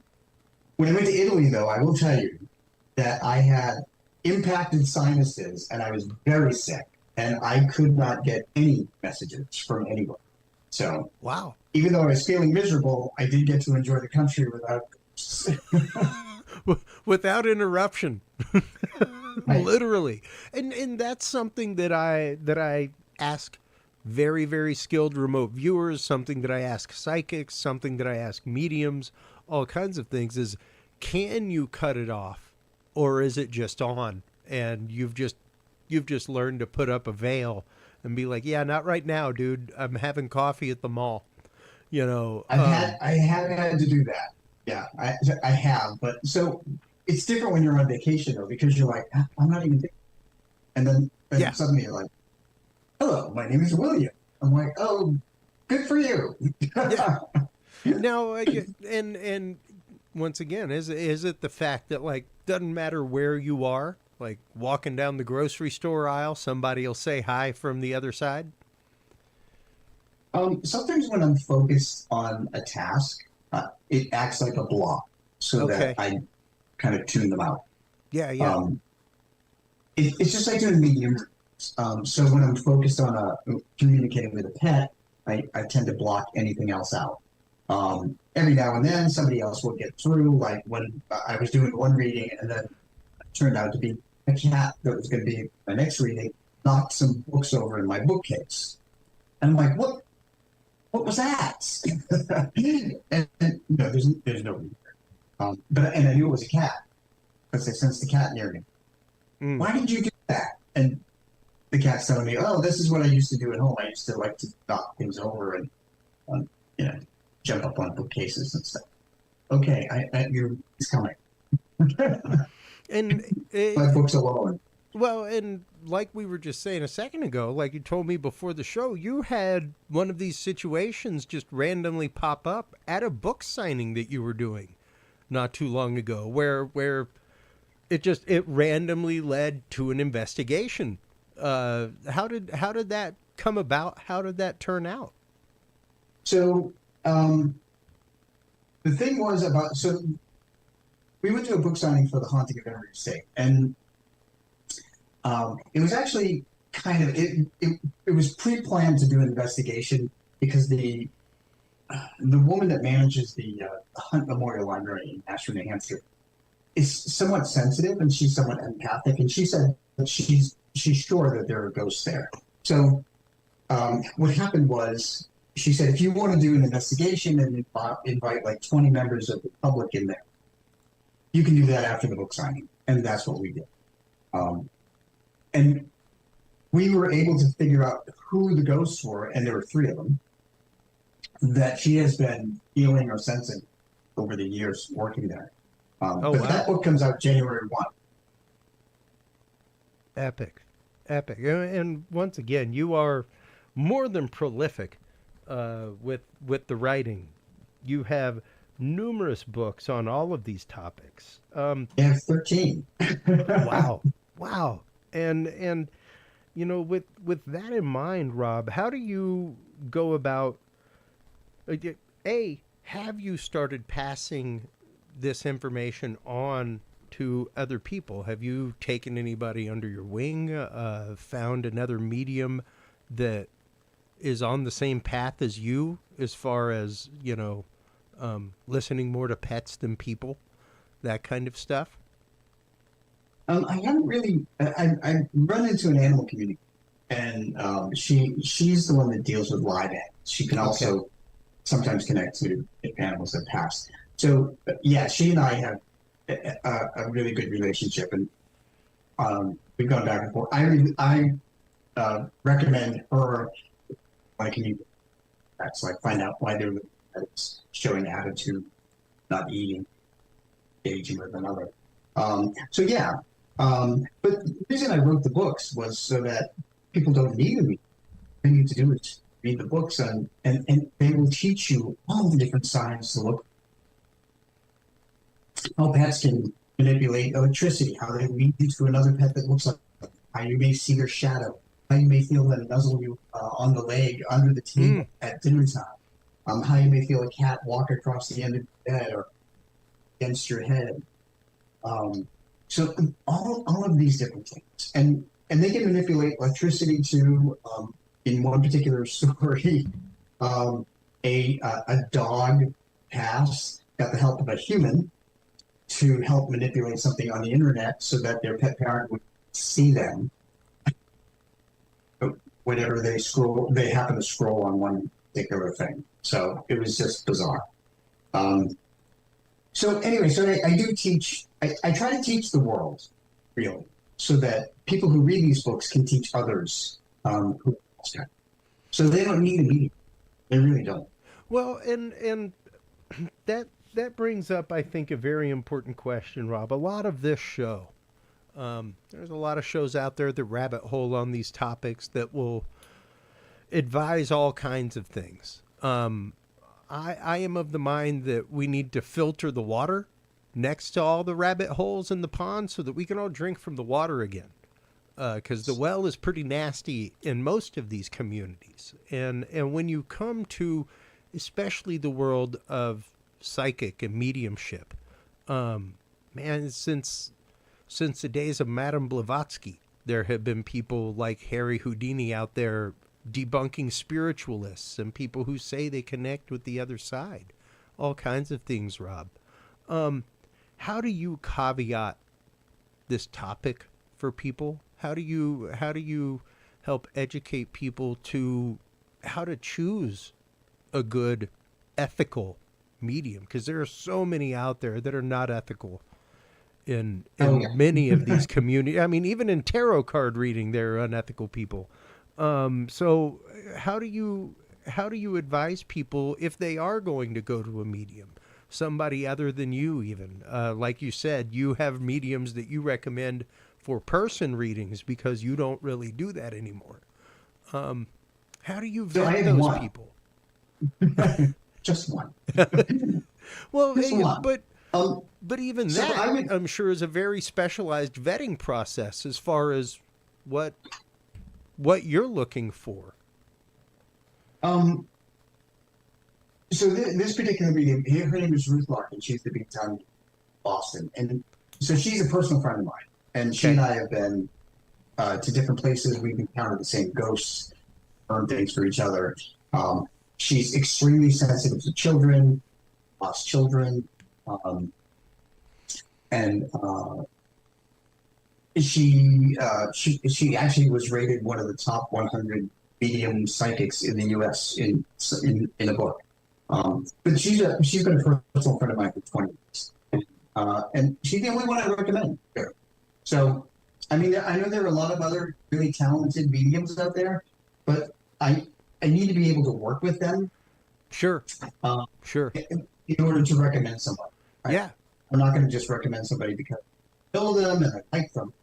Speaker 2: when I went to Italy, though, I will tell you that I had impacted sinuses and I was very sick, and I could not get any messages from anyone. So
Speaker 1: Wow.
Speaker 2: even though I was feeling miserable, I did get to enjoy the country without.
Speaker 1: Without interruption.
Speaker 2: Right.
Speaker 1: Literally. And that's something that I ask very, very skilled remote viewers, something that I ask psychics, something that I ask mediums, all kinds of things is, can you cut it off, or is it just on and you've just learned to put up a veil and be like, yeah, not right now, dude. I'm having coffee at the mall. You know,
Speaker 2: I have had to do that. Yeah, I have, but so it's different when you're on vacation though, because you're like, I'm not even thinking. And then
Speaker 1: yeah,
Speaker 2: suddenly you're like, hello, my name is William. I'm like, oh, good for you.
Speaker 1: yeah. Now, and once again, is it the fact that, like, doesn't matter where you are, like walking down the grocery store aisle, somebody will say hi from the other side.
Speaker 2: Sometimes when I'm focused on a task, it acts like a block so that
Speaker 1: Okay.
Speaker 2: I kind of tune them out.
Speaker 1: Yeah, yeah.
Speaker 2: Um, it's just like doing medium. So when I'm focused on communicating with a pet, I tend to block anything else out. Every now and then, somebody else will get through. Like when I was doing one reading, and then it turned out to be a cat that was going to be my next reading, knocked some books over in my bookcase. And I'm like, what was that? and no, there's no reason. And I knew it was a cat because I sensed the cat near me.
Speaker 1: Mm.
Speaker 2: Why did you do that? And the cat's telling me, oh, this is what I used to do at home. I used to like to knock things over and, um, you know, jump up on bookcases and stuff. Okay, it's coming.
Speaker 1: And
Speaker 2: My books alone.
Speaker 1: well, and like we were just saying a second ago, like you told me before the show, you had one of these situations just randomly pop up at a book signing that you were doing not too long ago, where it randomly led to an investigation. How did that come about? How did that turn out?
Speaker 2: So the thing was so we went to a book signing for The Haunting of Emery State, and it was actually it was pre-planned to do an investigation because the woman that manages the Hunt Memorial Library in Ashford, New Hampshire, is somewhat sensitive and she's somewhat empathic, and she said that she's sure that there are ghosts there. So what happened was she said, if you want to do an investigation and invite like 20 members of the public in there, you can do that after the book signing, and that's what we did. And we were able to figure out who the ghosts were, and there were three of them that she has been feeling or sensing over the years working there.
Speaker 1: Oh
Speaker 2: But
Speaker 1: wow,
Speaker 2: that book comes out January 1.
Speaker 1: epic, epic, and once again, you are more than prolific with the writing. You have numerous books on all of these topics.
Speaker 2: I have 13.
Speaker 1: Wow, wow, and with that in mind, Rob, how do you go about? A, have you started passing this information on to other people? Have you taken anybody under your wing? Found another medium that is on the same path as you, as far as listening more to pets than people, that kind of stuff?
Speaker 2: I haven't really. I run into an animal community, and she's the one that deals with live animals. She can
Speaker 1: Okay.
Speaker 2: also sometimes connect to if animals have passed. So yeah, she and I have a really good relationship, and we've gone back and forth. I recommend her my community. That's like find out why they're showing attitude, not eating, engaging with another. So yeah, but the reason I wrote the books was so that people don't need me. All you need to do is read the books, and they will teach you all the different signs to look. How pets can manipulate electricity, how they lead you to another pet that looks like them, how you may see your shadow, how you may feel them nuzzle you on the leg under the
Speaker 1: Mm.
Speaker 2: table at dinner time, how you may feel a cat walk across the end of your bed or against your head. Um, so all of these different things, and they can manipulate electricity too. In one particular story, a dog passed, got the help of a human to help manipulate something on the internet so that their pet parent would see them whenever they happen to scroll on one particular thing. So it was just bizarre. Um, so anyway, so I do teach. I try to teach the world, really, so that people who read these books can teach others. So they don't need a medium. They really don't.
Speaker 1: Well, and that brings up, I think, a very important question, Rob. A lot of this show, there's a lot of shows out there that rabbit hole on these topics that will advise all kinds of things. I am of the mind that we need to filter the water next to all the rabbit holes in the pond so that we can all drink from the water again. Because the well is pretty nasty in most of these communities. And when you come to especially the world of psychic and mediumship, man, since the days of Madame Blavatsky, there have been people like Harry Houdini out there debunking spiritualists and people who say they connect with the other side. All kinds of things, Rob. How do you caveat this topic for people? How do you help educate people to how to choose a good ethical medium? Because there are so many out there that are not ethical in many of these communities. I mean, even in tarot card reading, there are unethical people. So how do you advise people if they are going to go to a medium, somebody other than you? Even like you said, you have mediums that you recommend for person readings because you don't really do that anymore. How do you
Speaker 2: So I
Speaker 1: vet
Speaker 2: have
Speaker 1: those
Speaker 2: one,
Speaker 1: people?
Speaker 2: just one,
Speaker 1: Well,
Speaker 2: just one.
Speaker 1: but
Speaker 2: Um,
Speaker 1: but even
Speaker 2: so
Speaker 1: that,
Speaker 2: I would.
Speaker 1: I'm sure, is a very specialized vetting process as far as what you're looking for.
Speaker 2: Um, so this particular medium, her name is Ruth Larkin. She's the big time in Boston, and so she's a personal friend of mine. And she
Speaker 1: Okay.
Speaker 2: and I have been to different places. We've encountered the same ghosts, learned things for each other. She's extremely sensitive to children, lost children, um, and she actually was rated one of the top 100 medium psychics in the U.S. in a book. But she's been a personal friend of mine for 20 years, and she's the only one I recommend here. So, I mean, I know there are a lot of other really talented mediums out there, but I need to be able to work with them
Speaker 1: Sure.
Speaker 2: uh,
Speaker 1: Sure.
Speaker 2: in order to recommend somebody. Right?
Speaker 1: Yeah.
Speaker 2: I'm not going to just recommend somebody because I know them and I like them.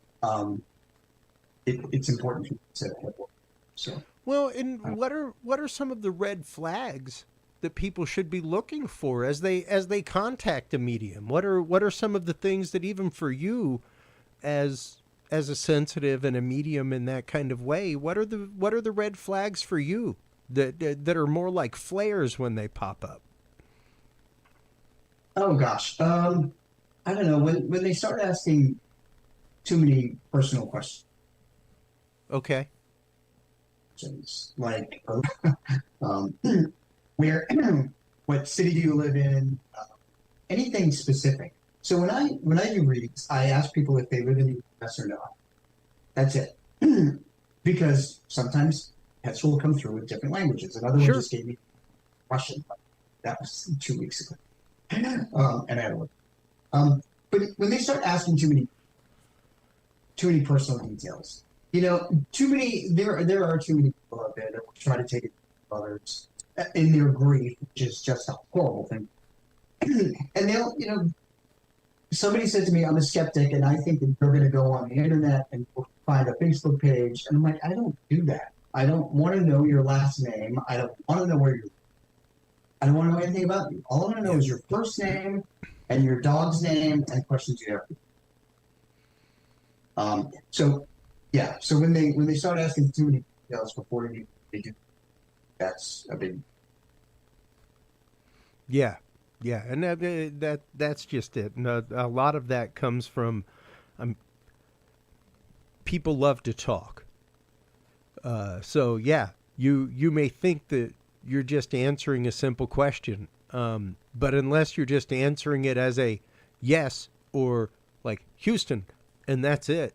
Speaker 2: It's important for me to have work. So,
Speaker 1: Well, and what are some of the red flags that people should be looking for as they contact a medium? What are some of the things that even for you as a sensitive and a medium in that kind of way, what are the red flags for you that are more like flares when they pop up?
Speaker 2: oh gosh, I don't know when they start asking too many personal questions,
Speaker 1: Okay.
Speaker 2: like um, where, what city do you live in? Anything specific. So when I do readings, I ask people if they live in the U.S. or not. That's it. Because sometimes pets will come through with different languages. Another one
Speaker 1: Sure.
Speaker 2: just gave me Russian. That was 2 weeks ago. And I had to look. But when they start asking too many personal details, too many. There are too many people out there that will try to take it to others in their grief, which is just a horrible thing. And they'll, somebody said to me, I'm a skeptic, and I think that you're going to go on the internet and find a Facebook page. And I'm like, I don't do that. I don't want to know your last name. I don't want to know where you're. I don't want to know anything about you. All I want to know is your first name and your dog's name and questions you have. So when they start asking too many details before they do, that's a big.
Speaker 1: Yeah, and that's just it. And a lot of that comes from people love to talk. So yeah, you may think that you're just answering a simple question, but unless you're just answering it as a yes or like Houston, and that's it.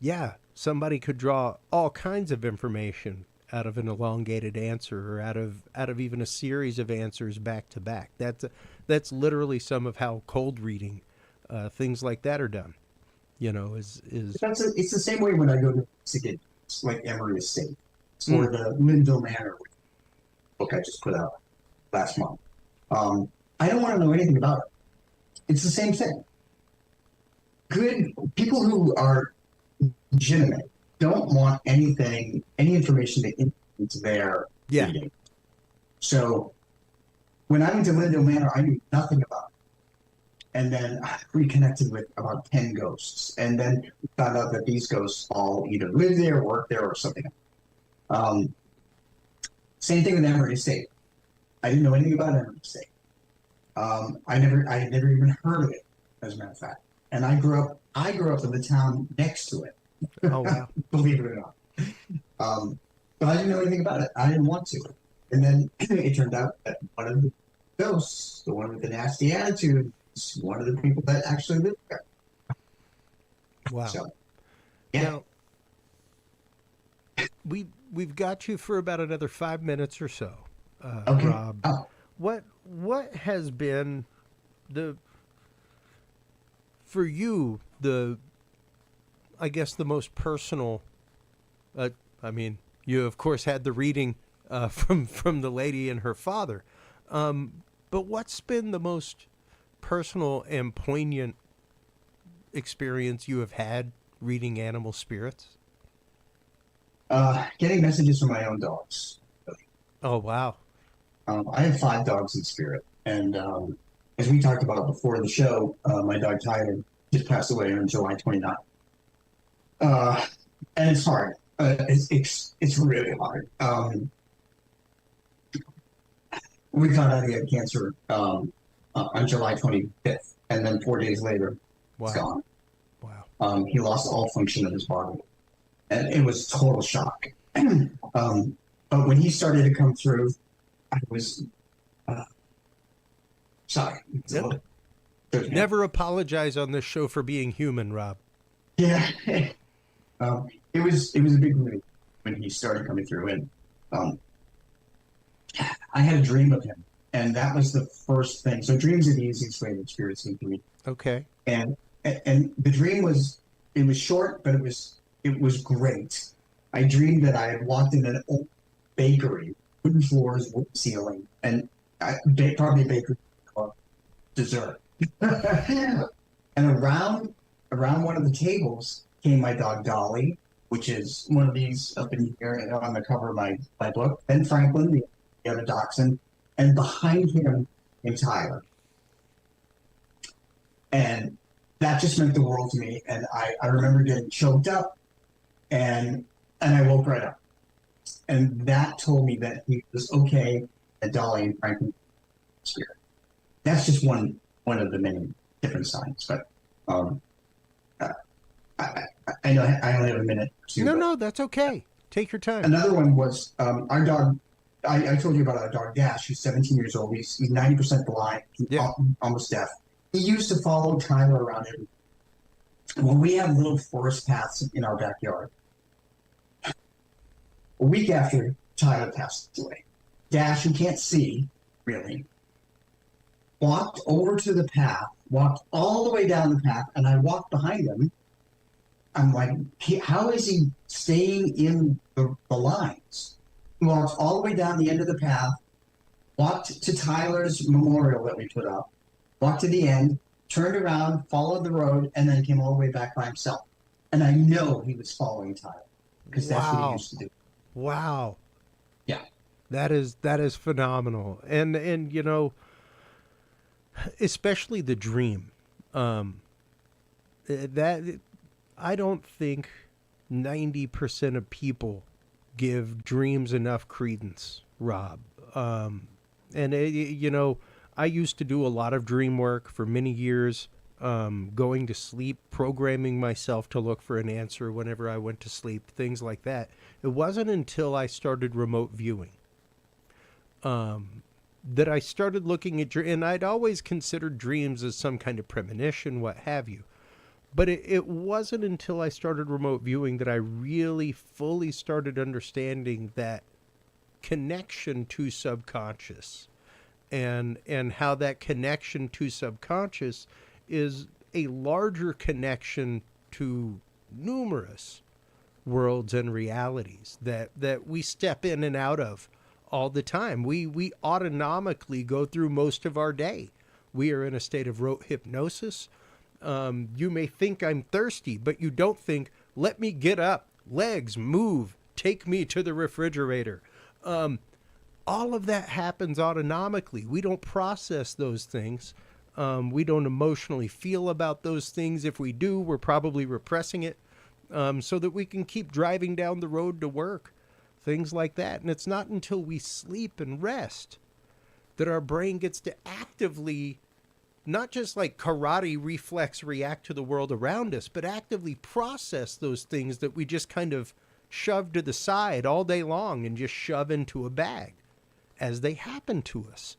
Speaker 1: Yeah, somebody could draw all kinds of information out of an elongated answer, or out of even a series of answers back to back. That's literally some of how cold reading, things like that are done. Is
Speaker 2: It's the same way when I go to get like Emory Estate or the Linville Manor book I just put out last month. I don't want to know anything about it. It's the same thing. Good people who are legitimate don't want any information to influence their reading. So when I went to Linville Manor, I knew nothing about it. And then I reconnected with about 10 ghosts. And then we found out that these ghosts all either live there, work there, or something else. Same thing with Emory Estate. I didn't know anything about Emory Estate. I had never even heard of it, as a matter of fact. And I grew up in the town next to it.
Speaker 1: Oh wow!
Speaker 2: Believe it or not. But I didn't know anything about it. I didn't want to. And then it turned out that one of the ghosts, the one with the nasty attitude, is one of the people that actually lived there.
Speaker 1: Wow.
Speaker 2: So, yeah.
Speaker 1: Now, we've got you for about another 5 minutes or so,
Speaker 2: Okay.
Speaker 1: Rob.
Speaker 2: Oh.
Speaker 1: What has been for you I guess the most personal? You of course had the reading from the lady and her father, but what's been the most personal and poignant experience you have had reading animal spirits?
Speaker 2: Getting messages from my own dogs.
Speaker 1: Oh wow!
Speaker 2: I have 5 dogs in spirit, and as we talked about before the show, my dog Tyler just passed away on July 29th. And it's hard. It's really hard. We found out he had cancer on July 25th, and then 4 days later, it's gone.
Speaker 1: Wow.
Speaker 2: He lost all function of his body, and it was total shock. But when he started to come through, I was sorry.
Speaker 1: Never apologize on this show for being human, Rob.
Speaker 2: Yeah. It was a big relief when he started coming through, and I had a dream of him, and that was the first thing. So dreams are the easiest way to experience him for me.
Speaker 1: Okay.
Speaker 2: And the dream was short, but it was great. I dreamed that I had walked in an old bakery, wooden floors, wooden ceiling, and probably a bakery dessert. And around one of the tables came my dog Dolly, which is one of these up in here on the cover of my book. Then Franklin, the other dachshund, and behind him came Tyler. And that just meant the world to me. And I remember getting choked up, and I woke right up. And that told me that he was okay, and Dolly and Franklin were spirit. That's just one of the many different signs. But I know I only have a minute.
Speaker 1: No, that's okay. Take your time.
Speaker 2: Another one was our dog. I told you about our dog Dash. He's 17 years old. He's 90% blind, almost deaf. He used to follow Tyler around every. Well, we have little forest paths in our backyard. A week after Tyler passed away, Dash, who can't see really, walked over to the path, walked all the way down the path, and I walked behind him. I'm like, how is he staying in the lines? He walked all the way down the end of the path, walked to Tyler's memorial that we put up, walked to the end, turned around, followed the road, and then came all the way back by himself. And I know he was following Tyler because that's what he
Speaker 1: Wow.
Speaker 2: used to do.
Speaker 1: Wow.
Speaker 2: Yeah.
Speaker 1: That is phenomenal. And you know, especially the dream. That I don't think 90% of people give dreams enough credence, Rob. And you know, I used to do a lot of dream work for many years, going to sleep, programming myself to look for an answer whenever I went to sleep, things like that. It wasn't until I started remote viewing that I started looking at and I'd always considered dreams as some kind of premonition, what have you. But it wasn't until I started remote viewing that I really fully started understanding that connection to subconscious, and how that connection to subconscious is a larger connection to numerous worlds and realities that we step in and out of all the time. We autonomically go through most of our day. We are in a state of rote hypnosis. You may think I'm thirsty, but you don't think, let me get up, legs, move, take me to the refrigerator. All of that happens autonomically. We don't process those things. We don't emotionally feel about those things. If we do, we're probably repressing it, so that we can keep driving down the road to work, things like that. And it's not until we sleep and rest that our brain gets to actively, not just like karate reflex react to the world around us, but actively process those things that we just kind of shove to the side all day long and just shove into a bag as they happen to us.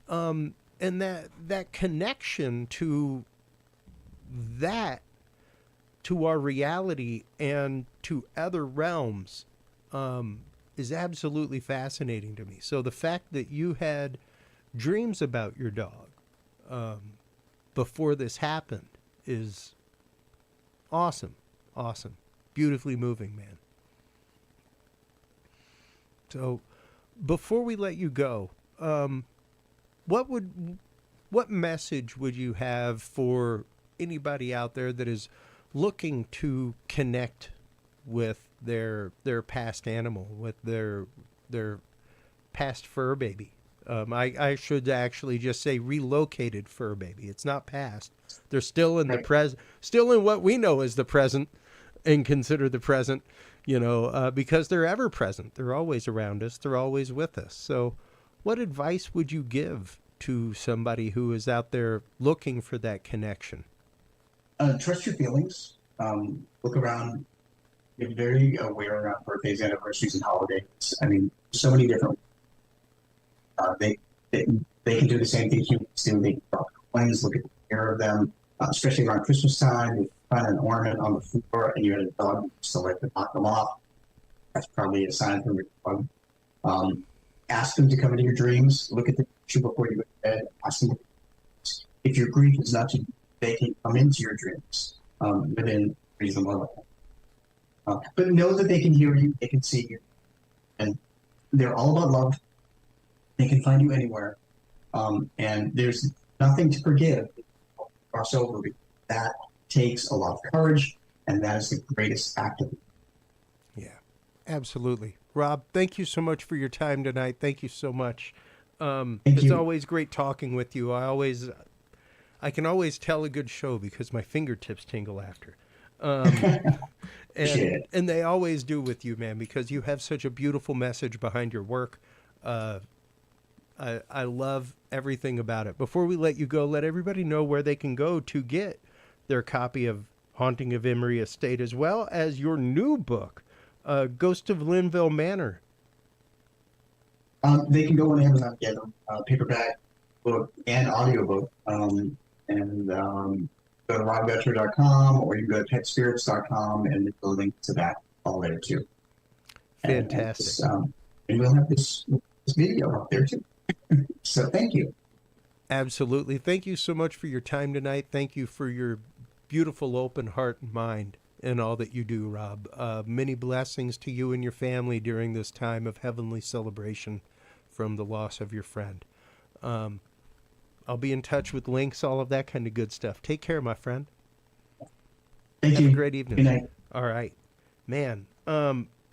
Speaker 1: And that connection to that, to our reality and to other realms, is absolutely fascinating to me. So the fact that you had dreams about your dog before this happened is awesome. Awesome. Beautifully moving, man. So before we let you go, what message would you have for anybody out there that is looking to connect with their past animal, with their past fur baby? I should actually just say relocated fur baby. It's not past. They're still in the present, still in what we know as the present and consider the present, because they're ever present. They're always around us. They're always with us. So what advice would you give to somebody who is out there looking for that connection?
Speaker 2: Trust your feelings. Look around. Get very aware around birthdays, anniversaries, and holidays. I mean, so many different. They can do the same thing humans do. They can drop coins, look at the care of them, especially around Christmas time. If you find an ornament on the floor and you had a dog, so like to knock them off. That's probably a sign from your dog. Ask them to come into your dreams. Look at the picture before you go to bed. Ask them if your grief is not too. They can come into your dreams within reasonable level. But know that they can hear you, they can see you, and they're all about love. They can find you anywhere, and there's nothing to forgive. Cross over. That takes a lot of courage, and that is the greatest act of.
Speaker 1: Yeah, absolutely. Rob, thank you so much for your time tonight. Thank you so much. It's always great talking with you. I can always tell a good show because my fingertips tingle after. And they always do with you, man, because you have such a beautiful message behind your work. I love everything about it. Before we let you go, let everybody know where they can go to get their copy of Haunting of Emery Estate, as well as your new book, Ghost of Linville Manor.
Speaker 2: They can go on Amazon and get them, paperback book and audiobook. And go to robgutro.com, or you can go to petspirits.com, and there's a link to that all there too.
Speaker 1: Fantastic.
Speaker 2: And we'll have this video up there too. So thank you.
Speaker 1: Absolutely. Thank you so much for your time tonight. Thank you for your beautiful open heart and mind and all that you do, Rob. Many blessings to you and your family during this time of heavenly celebration from the loss of your friend. I'll be in touch with links, all of that kind of good stuff. Take care, my friend.
Speaker 2: Thank you.
Speaker 1: Have a great evening.
Speaker 2: Good night.
Speaker 1: All right. Man,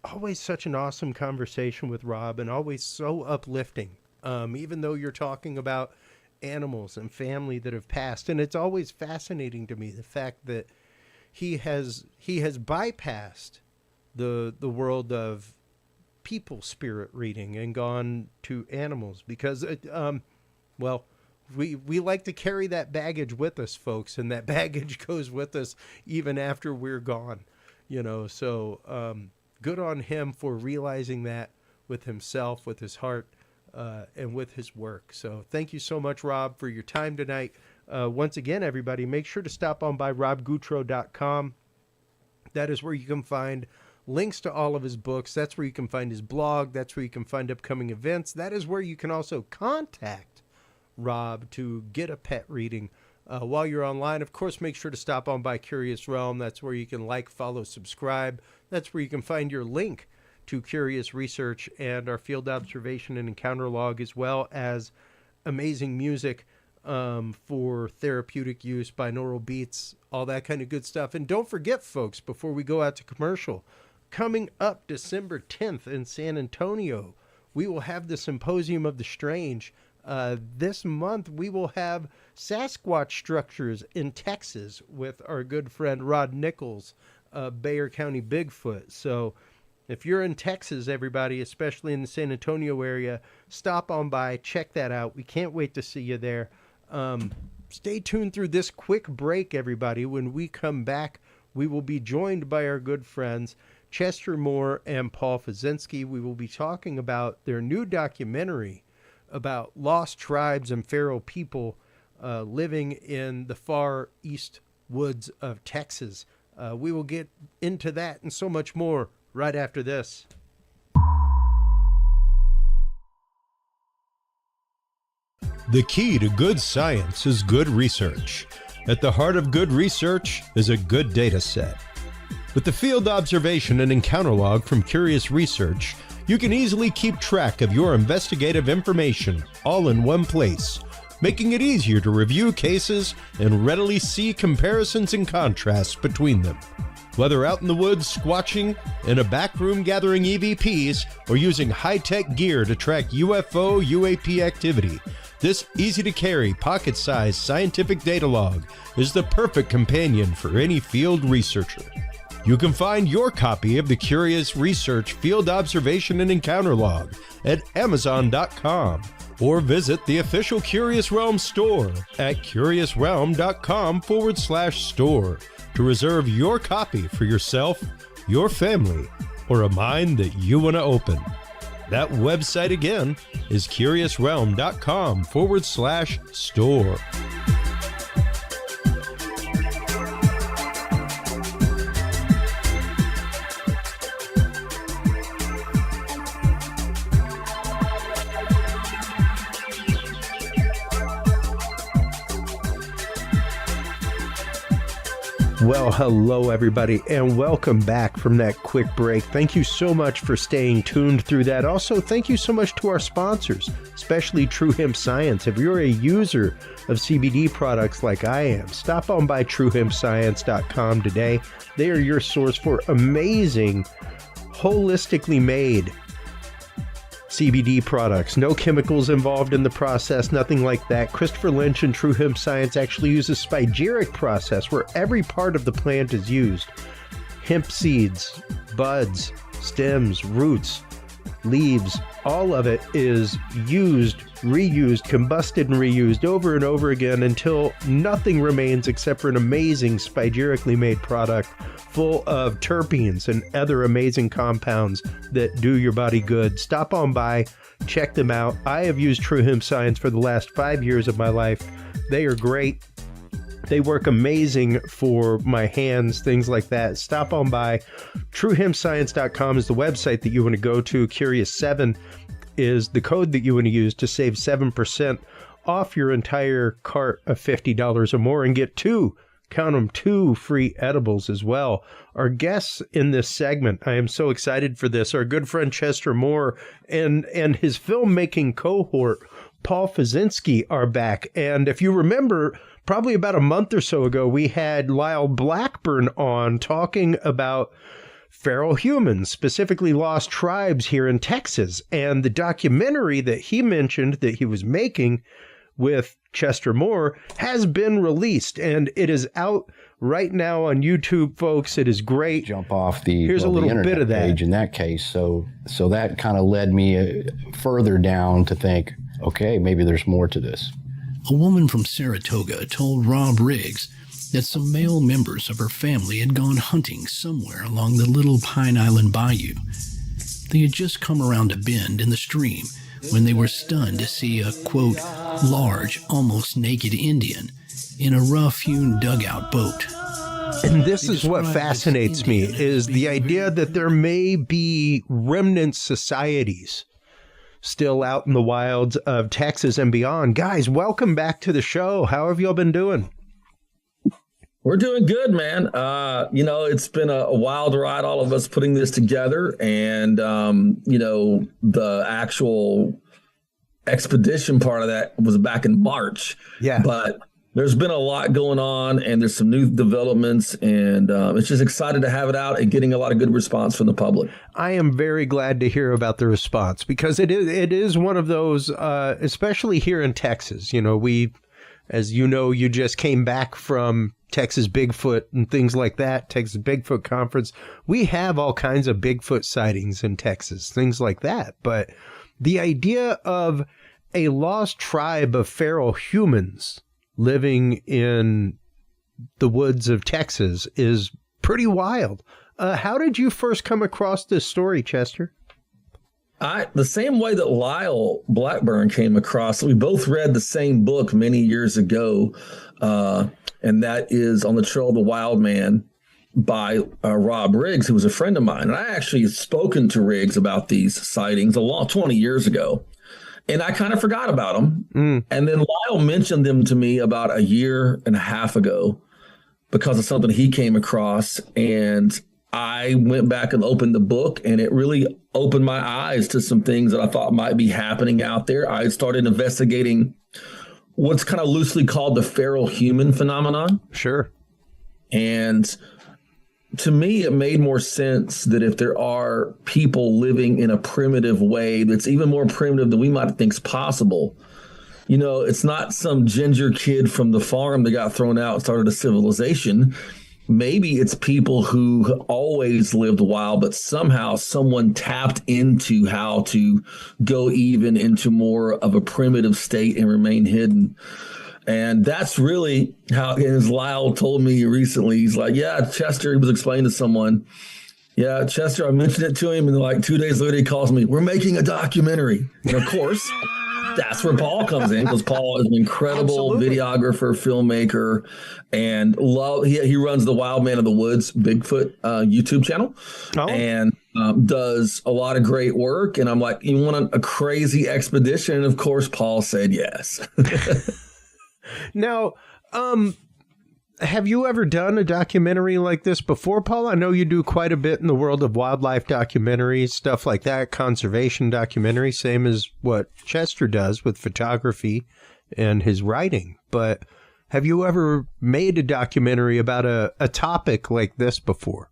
Speaker 1: always such an awesome conversation with Rob, and always so uplifting. Even though you're talking about animals and family that have passed, and it's always fascinating to me the fact that he has bypassed the world of people spirit reading and gone to animals, because we like to carry that baggage with us, folks, and that baggage goes with us even after we're gone, so good on him for realizing that with himself, with his heart, and with his work. So thank you so much, Rob, for your time tonight. Once again, everybody, make sure to stop on by robgutro.com. That is where you can find links to all of his books. That's where you can find his blog. That's where you can find upcoming events. That is where you can also contact Rob to get a pet reading while you're online. Of course, make sure to stop on by Curious Realm. That's where you can like, follow, subscribe. That's where you can find your link to Curious Research and our field observation and encounter log, as well as amazing music for therapeutic use, binaural beats, all that kind of good stuff. And don't forget, folks, before we go out to commercial, coming up December 10th in San Antonio, we will have the Symposium of the Strange. This month, we will have Sasquatch structures in Texas with our good friend Rod Nichols, Bayer County Bigfoot. So if you're in Texas, everybody, especially in the San Antonio area, stop on by, check that out. We can't wait to see you there. Stay tuned through this quick break, everybody. When we come back, we will be joined by our good friends Chester Moore and Paul Fuzinski. We will be talking about their new documentary about lost tribes and feral people living in the far east woods of Texas. We will get into that and so much more right after this.
Speaker 3: The key to good science is good research. At the heart of good research is a good data set. With the field observation and encounter log from Curious Research, you can easily keep track of your investigative information all in one place, making it easier to review cases and readily see comparisons and contrasts between them. Whether out in the woods squatching, in a back room gathering EVPs, or using high-tech gear to track UFO, UAP activity, this easy-to-carry, pocket-sized scientific data log is the perfect companion for any field researcher. You can find your copy of the Curious Research Field Observation and Encounter Log at Amazon.com, or visit the official Curious Realm store at curiousrealm.com/store to reserve your copy for yourself, your family, or a mind that you want to open. That website again is curiousrealm.com/store.
Speaker 1: Well, hello, everybody, and welcome back from that quick break. Thank you so much for staying tuned through that. Also, thank you so much to our sponsors, especially True Hemp Science. If you're a user of CBD products like I am, stop on by truehempscience.com today. They are your source for amazing, holistically made CBD products. No chemicals involved in the process, nothing like that. Christopher Lynch and True Hemp Science actually uses spagyric process where every part of the plant is used. Hemp seeds, buds, stems, roots, leaves, all of it is used, reused, combusted, and reused over and over again until nothing remains except for an amazing spagyrically made product full of terpenes and other amazing compounds that do your body good. Stop on by, check them out. I have used True Hemp Science for the last 5 years of my life. They are great. They work amazing for my hands, things like that. Stop on by. TrueHemScience.com is the website that you want to go to. Curious7 is the code that you want to use to save 7% off your entire cart of $50 or more and get two free edibles as well. Our guests in this segment, I am so excited for this, our good friend Chester Moore and his filmmaking cohort, Paul Fuzinski, are back. And if you remember, probably about a month or so ago, we had Lyle Blackburn on talking about feral humans, specifically lost tribes here in Texas. And the documentary that he mentioned that he was making with Chester Moore has been released, and it is out right now on YouTube, folks. It is great.
Speaker 4: Jump off the
Speaker 1: Here's a little bit of that
Speaker 4: page in that case. So that kind of led me further down to think, okay, maybe there's more to this.
Speaker 5: A woman from Saratoga told Rob Riggs that some male members of her family had gone hunting somewhere along the Little Pine Island Bayou. They had just come around a bend in the stream when they were stunned to see a, quote, large, almost naked Indian in a rough-hewn dugout boat.
Speaker 1: And this is what fascinates me, is the idea that there may be remnant societies still out in the wilds of Texas and beyond. Guys, welcome back to the show. How have y'all been doing?
Speaker 6: We're doing good, man. It's been a wild ride, all of us putting this together. And, the actual expedition part of that was back in March.
Speaker 1: Yeah.
Speaker 6: But there's been a lot going on, and there's some new developments, and it's just excited to have it out and getting a lot of good response from the public.
Speaker 1: I am very glad to hear about the response, because it is one of those, especially here in Texas. As you know, you just came back from Texas Bigfoot and things like that, Texas Bigfoot Conference. We have all kinds of Bigfoot sightings in Texas, things like that. But the idea of a lost tribe of feral humans living in the woods of Texas is pretty wild. How did you first come across this story, Chester?
Speaker 6: The same way that Lyle Blackburn came across, we both read the same book many years ago, and that is On the Trail of the Wild Man by Rob Riggs, who was a friend of mine. And I actually had spoken to Riggs about these sightings 20 years ago, and I kind of forgot about them. And then Lyle mentioned them to me about a year and a half ago because of something he came across, and I went back and opened the book, and it really opened my eyes to some things that I thought might be happening out there. I started investigating what's kind of loosely called the feral human phenomenon.
Speaker 1: Sure.
Speaker 6: And to me, it made more sense that if there are people living in a primitive way that's even more primitive than we might think is possible, it's not some ginger kid from the farm that got thrown out and started a civilization. Maybe it's people who always lived wild, but somehow someone tapped into how to go even into more of a primitive state and remain hidden. And that's really how, as Lyle told me recently, he's like, yeah, Chester, he was explaining to someone, yeah, Chester, I mentioned it to him, and like 2 days later he calls me, we're making a documentary. And of course, that's where Paul comes in, because Paul is an incredible videographer, filmmaker, and he runs the Wild Man of the Woods Bigfoot YouTube channel, and does a lot of great work. And I'm like, you want a crazy expedition? And of course, Paul said yes.
Speaker 1: Now, have you ever done a documentary like this before, Paul? I know you do quite a bit in the world of wildlife documentaries, stuff like that, conservation documentaries, same as what Chester does with photography and his writing. But have you ever made a documentary about a topic like this before?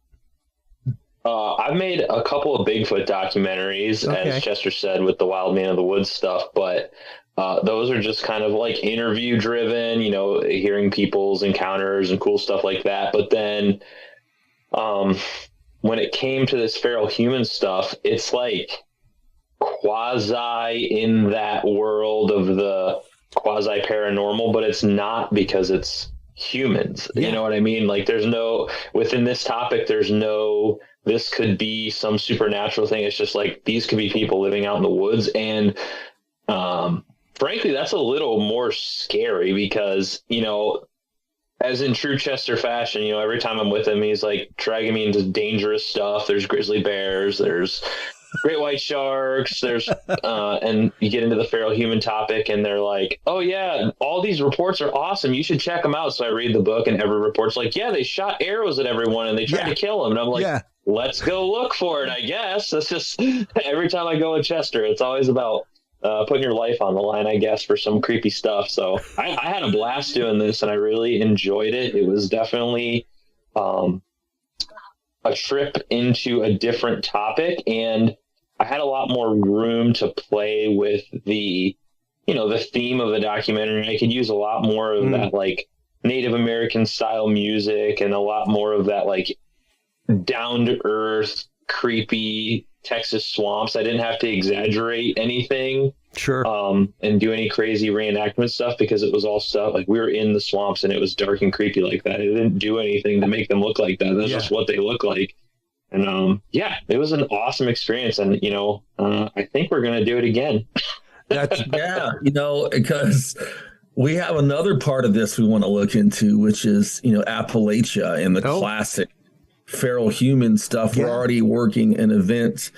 Speaker 7: I've made a couple of Bigfoot documentaries, as Chester said, with the Wild Man of the Woods stuff, but those are just kind of like interview driven, hearing people's encounters and cool stuff like that. But then when it came to this feral human stuff, it's like quasi in that world of the quasi paranormal, but it's not, because it's humans. Yeah. You know what I mean? Like within this topic, this could be some supernatural thing. It's just like, these could be people living out in the woods. And frankly, that's a little more scary because, as in true Chester fashion, you know, every time I'm with him, he's like dragging me into dangerous stuff. There's grizzly bears, there's great white sharks, there's and you get into the feral human topic and they're like, oh yeah, all these reports are awesome, you should check them out. So I read the book and every report's like, yeah, they shot arrows at everyone and they tried to kill him. And I'm like, let's go look for it, I guess. That's just every time I go with Chester, it's always about putting your life on the line, I guess, for some creepy stuff. So I had a blast doing this and I really enjoyed it. It was definitely a trip into a different topic, and I had a lot more room to play with the, you know, the theme of the documentary. I could use a lot more of that like Native American style music and a lot more of that like down to earth, creepy Texas swamps. I didn't have to exaggerate anything.
Speaker 1: Sure.
Speaker 7: And do any crazy reenactment stuff because it was all stuff like we were in the swamps and it was dark and creepy like that. It didn't do anything to make them look like that. That's just what they look like. And it was an awesome experience. And, you know, I think we're going to do it again.
Speaker 1: That's
Speaker 6: you know, because we have another part of this we want to look into, which is, you know, Appalachia and the classic feral human stuff. We're already working an event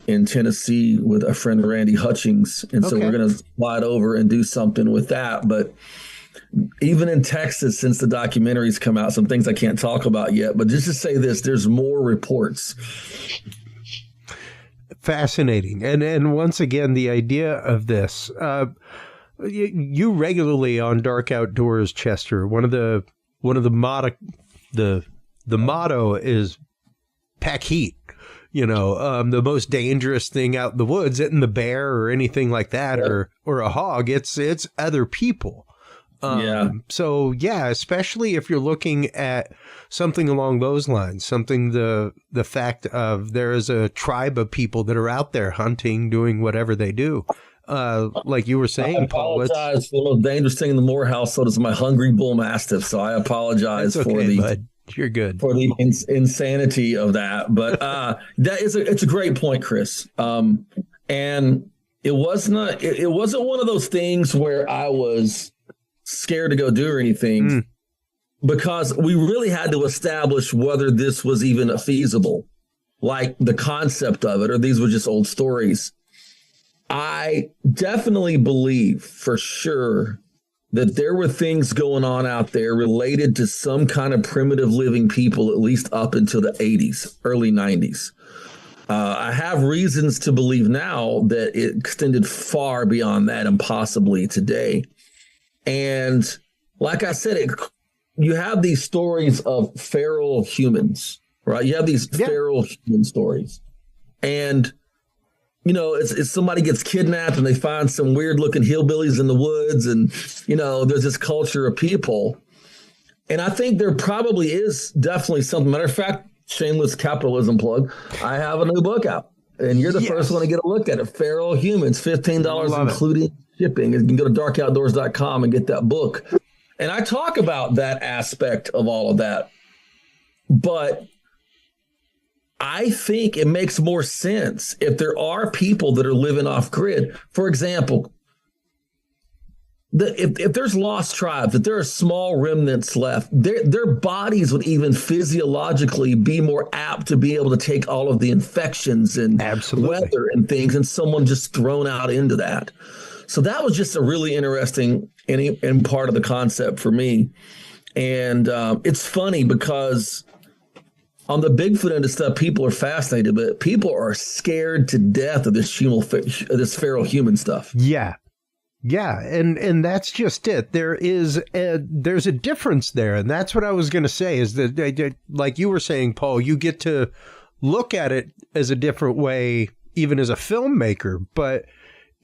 Speaker 6: in Tennessee with a friend, Randy Hutchings. And so we're going to slide over and do something with that. But even in Texas, since the documentary's come out, some things I can't talk about yet, but just to say this, there's more reports.
Speaker 1: Fascinating. And once again, the idea of this, you regularly on Dark Outdoors, Chester, one of the motto is pack heat. You know, the most dangerous thing out in the woods isn't the bear or anything like that, or a hog. It's other people. So especially if you're looking at something along those lines, something the fact of there is a tribe of people that are out there hunting, doing whatever they do. Like you were saying, Paul. I
Speaker 6: apologize for the most dangerous thing in the Moore household is my hungry bull mastiff. So I apologize for the.
Speaker 1: Bud. You're good
Speaker 6: for the insanity of that, but it's a great point, Chris. And it wasn't one of those things where I was scared to go do or anything, because we really had to establish whether this was even feasible, like the concept of it, or these were just old stories. I definitely believe for sure that there were things going on out there related to some kind of primitive living people, at least up until the 80s, early 90s. I have reasons to believe now that it extended far beyond that and possibly today. And like I said, you have these stories of feral humans, right? You have these feral human stories. And you know, it's somebody gets kidnapped and they find some weird looking hillbillies in the woods. And, you know, there's this culture of people. And I think there probably is definitely something. Matter of fact, shameless capitalism plug, I have a new book out. And you're the first one to get a look at it. Feral Humans, $15 including shipping. You can go to darkoutdoors.com and get that book. And I talk about that aspect of all of that. But I think it makes more sense if there are people that are living off grid. For example, if there's lost tribes, if there are small remnants left, their bodies would even physiologically be more apt to be able to take all of the infections and weather and things, and someone just thrown out into that. So that was just a really interesting and part of the concept for me. And it's funny because on the Bigfoot end of stuff, people are fascinated, but people are scared to death of this feral human stuff.
Speaker 1: Yeah. And that's just it. There's a difference there. And that's what I was going to say is that, like you were saying, Paul, you get to look at it as a different way, even as a filmmaker. But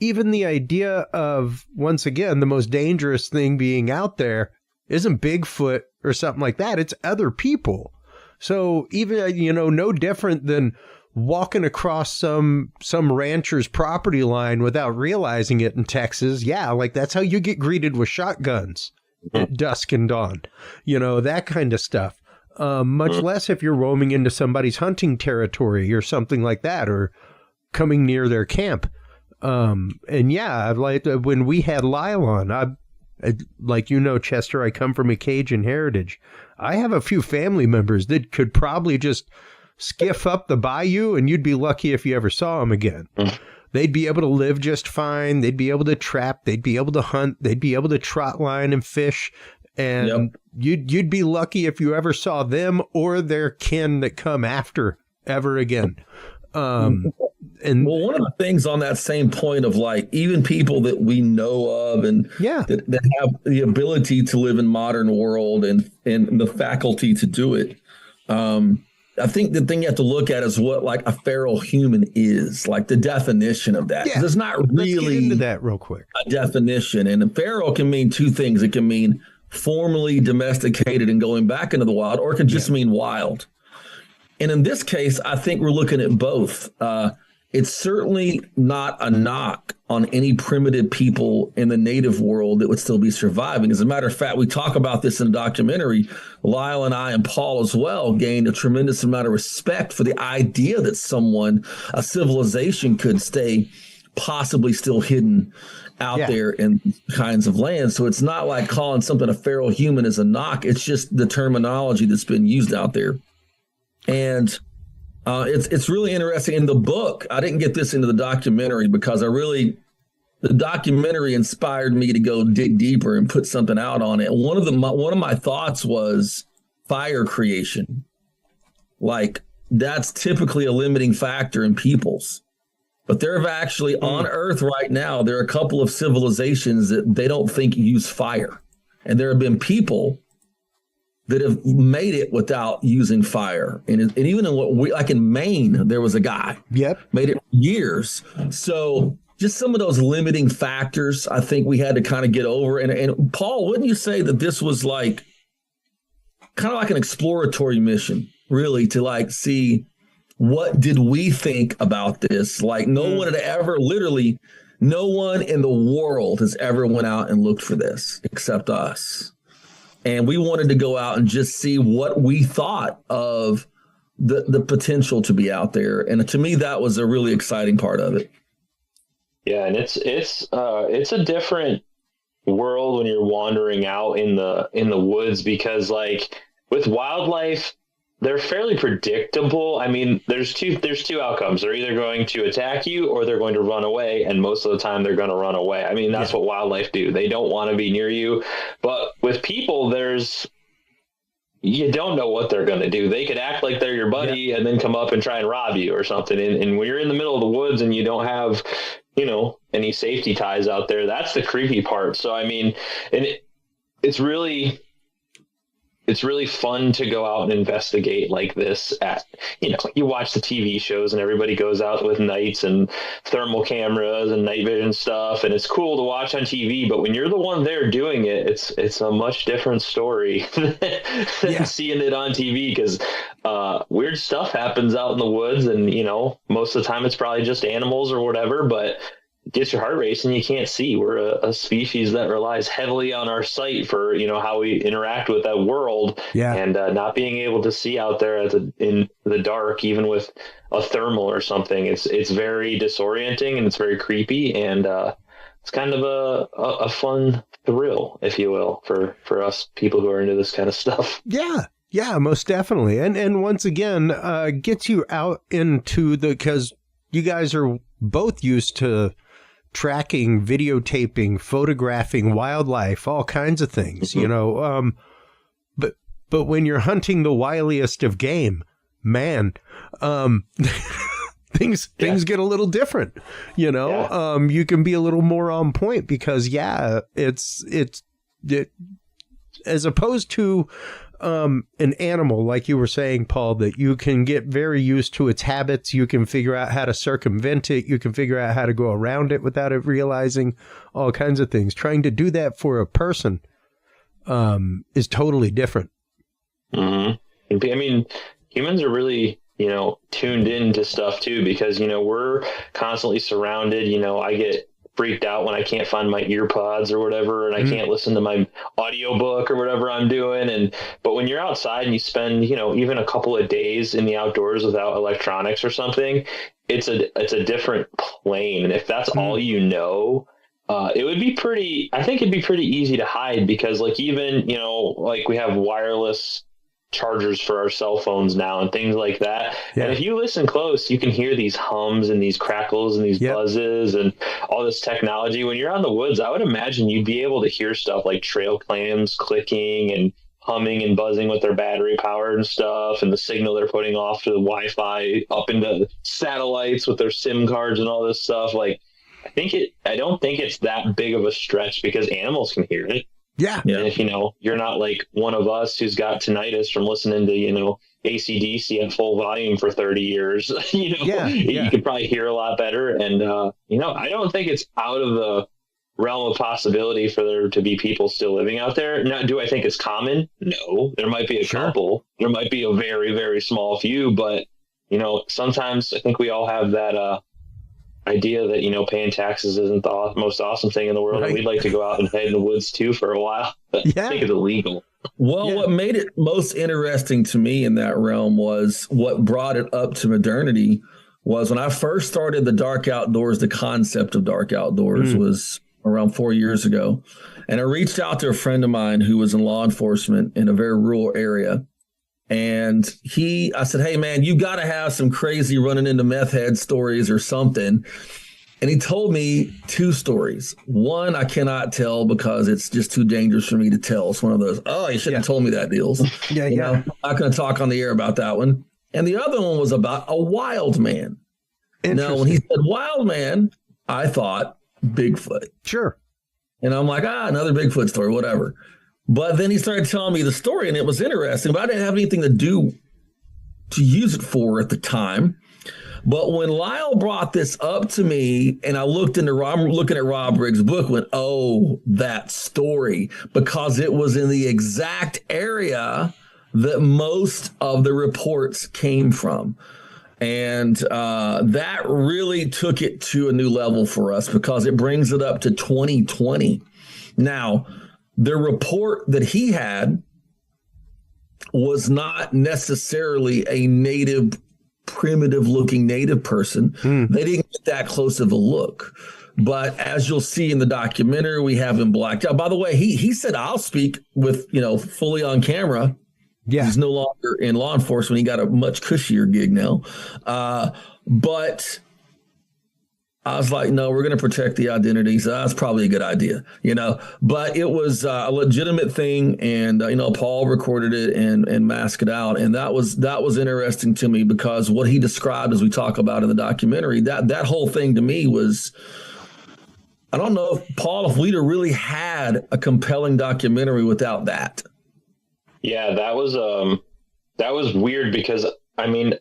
Speaker 1: even the idea of, once again, the most dangerous thing being out there isn't Bigfoot or something like that. It's other people. So even, you know, no different than walking across some rancher's property line without realizing it in Texas. Yeah, like that's how you get greeted with shotguns at dusk and dawn, you know, that kind of stuff. Much less if you're roaming into somebody's hunting territory or something like that, or coming near their camp. And yeah, like when we had Lyle on, Like, Chester, I come from a Cajun heritage. I have a few family members that could probably just skiff up the bayou, and you'd be lucky if you ever saw them again. They'd be able to live just fine. They'd be able to trap. They'd be able to hunt. They'd be able to trot line and fish. And you'd be lucky if you ever saw them or their kin that come after ever again. And
Speaker 6: one of the things on that same point of like even people that we know of and that have the ability to live in modern world and the faculty to do it. I think the thing you have to look at is what like a feral human is, like the definition of that. Yeah. There's not really
Speaker 1: Let's get into that real quick.
Speaker 6: A definition. And a feral can mean two things. It can mean formally domesticated and going back into the wild, or it can just mean wild. And in this case, I think we're looking at both. It's certainly not a knock on any primitive people in the native world that would still be surviving. As a matter of fact, we talk about this in a documentary. Lyle and I and Paul as well gained a tremendous amount of respect for the idea that a civilization could stay possibly still hidden out there in kinds of lands. So it's not like calling something a feral human as a knock. It's just the terminology that's been used out there. And it's really interesting. In the book, I didn't get this into the documentary because the documentary inspired me to go dig deeper and put something out on it. One of my thoughts was fire creation. Like that's typically a limiting factor in peoples. But there have actually on Earth right now, there are a couple of civilizations that they don't think use fire. And there have been people that have made it without using fire. And even in Maine, there was a guy. Made it years. So just some of those limiting factors, I think we had to kind of get over. And Paul, wouldn't you say that this was like kind of like an exploratory mission, really, to like see what did we think about this? Like no one in the world has ever went out and looked for this except us. And we wanted to go out and just see what we thought of the potential to be out there. And to me, that was a really exciting part of it.
Speaker 7: Yeah, and it's a different world when you're wandering out in the woods, because like with wildlife, they're fairly predictable. I mean, there's two outcomes. They're either going to attack you or they're going to run away. And most of the time they're going to run away. I mean, that's what wildlife do. They don't want to be near you. But with people, you don't know what they're going to do. They could act like they're your buddy and then come up and try and rob you or something. And when you're in the middle of the woods and you don't have, any safety ties out there, that's the creepy part. So, I mean, and it's really fun to go out and investigate like this you watch the TV shows and everybody goes out with nights and thermal cameras and night vision stuff. And it's cool to watch on TV, but when you're the one there doing it, it's a much different story than seeing it on TV. Cause, weird stuff happens out in the woods and, most of the time it's probably just animals or whatever, but gets your heart racing. You can't see. We're a species that relies heavily on our sight for how we interact with that world. And not being able to see out there in the dark, even with a thermal or something, it's very disorienting and it's very creepy, and it's kind of a fun thrill, if you will, for us people who are into this kind of stuff.
Speaker 1: Yeah, most definitely. And once again, gets you out into because you guys are both used to tracking, videotaping, photographing wildlife, all kinds of things, but when you're hunting the wiliest of game, man, things get a little different, you can be a little more on point because it as opposed to an animal, like you were saying, Paul, that you can get very used to its habits. You can figure out how to circumvent it. You can figure out how to go around it without it realizing all kinds of things. Trying to do that for a person is totally different.
Speaker 7: Mm-hmm. I mean, humans are really, tuned into stuff too, because, we're constantly surrounded. I get freaked out when I can't find my ear pods or whatever, and I can't listen to my audiobook or whatever I'm doing. But when you're outside and you spend, even a couple of days in the outdoors without electronics or something, it's a different plane. And if that's all it would be pretty, I think it'd be pretty easy to hide because like even, you know, like we have wireless chargers for our cell phones now and things like that.
Speaker 1: Yeah.
Speaker 7: And if you listen close, you can hear these hums and these crackles and these buzzes and all this technology. When you're out in the woods, I would imagine you'd be able to hear stuff like trail cams clicking and humming and buzzing with their battery power and stuff, and the signal they're putting off to the Wi-Fi up into satellites with their SIM cards and all this stuff. Like, I don't think it's that big of a stretch because animals can hear it.
Speaker 1: Yeah.
Speaker 7: And if, you know, you're not like one of us who's got tinnitus from listening to, you know, AC/DC at full volume for 30 years, you know, you could probably hear a lot better. And, you know, I don't think it's out of the realm of possibility for there to be people still living out there. Now, do I think it's common? No, there might be a couple, there might be a very, very small few, but you know, sometimes I think we all have that, idea that, you know, paying taxes isn't the most awesome thing in the world. Right. And we'd like to go out and hide in the woods too for a while. But I think it's illegal.
Speaker 6: Well, what made it most interesting to me in that realm was what brought it up to modernity was when I first started the dark outdoors, the concept of dark outdoors was around 4 years ago. And I reached out to a friend of mine who was in law enforcement in a very rural area. And I said, hey, man, you got to have some crazy running into meth head stories or something. And he told me 2 stories. One, I cannot tell because it's just too dangerous for me to tell. It's one of those, oh, you shouldn't have told me that deals. You know, I'm not going to talk on the air about that one. And the other one was about a wild man. Now, when he said wild man, I thought Bigfoot.
Speaker 1: Sure.
Speaker 6: And I'm like, another Bigfoot story, whatever. But then he started telling me the story, and it was interesting, but I didn't have anything to use it for at the time. But when Lyle brought this up to me, and I'm looking at Rob Riggs' book, went, oh, that story, because it was in the exact area that most of the reports came from. And that really took it to a new level for us because it brings it up to 2020. Now, the report that he had was not necessarily a primitive looking native person. They didn't get that close of a look. But as you'll see in the documentary, we have him blacked out. By the way, he said, I'll speak with, you know, fully on camera. Yeah. He's no longer in law enforcement. He got a much cushier gig now. But I was like, no, we're going to protect the identity. So that's probably a good idea, you know, but it was a legitimate thing. And, you know, Paul recorded it and masked it out. And that was interesting to me because what he described, as we talk about in the documentary, that whole thing to me was, I don't know if Paul, if we'd have really had a compelling documentary without that.
Speaker 7: Yeah, that was weird because, I mean,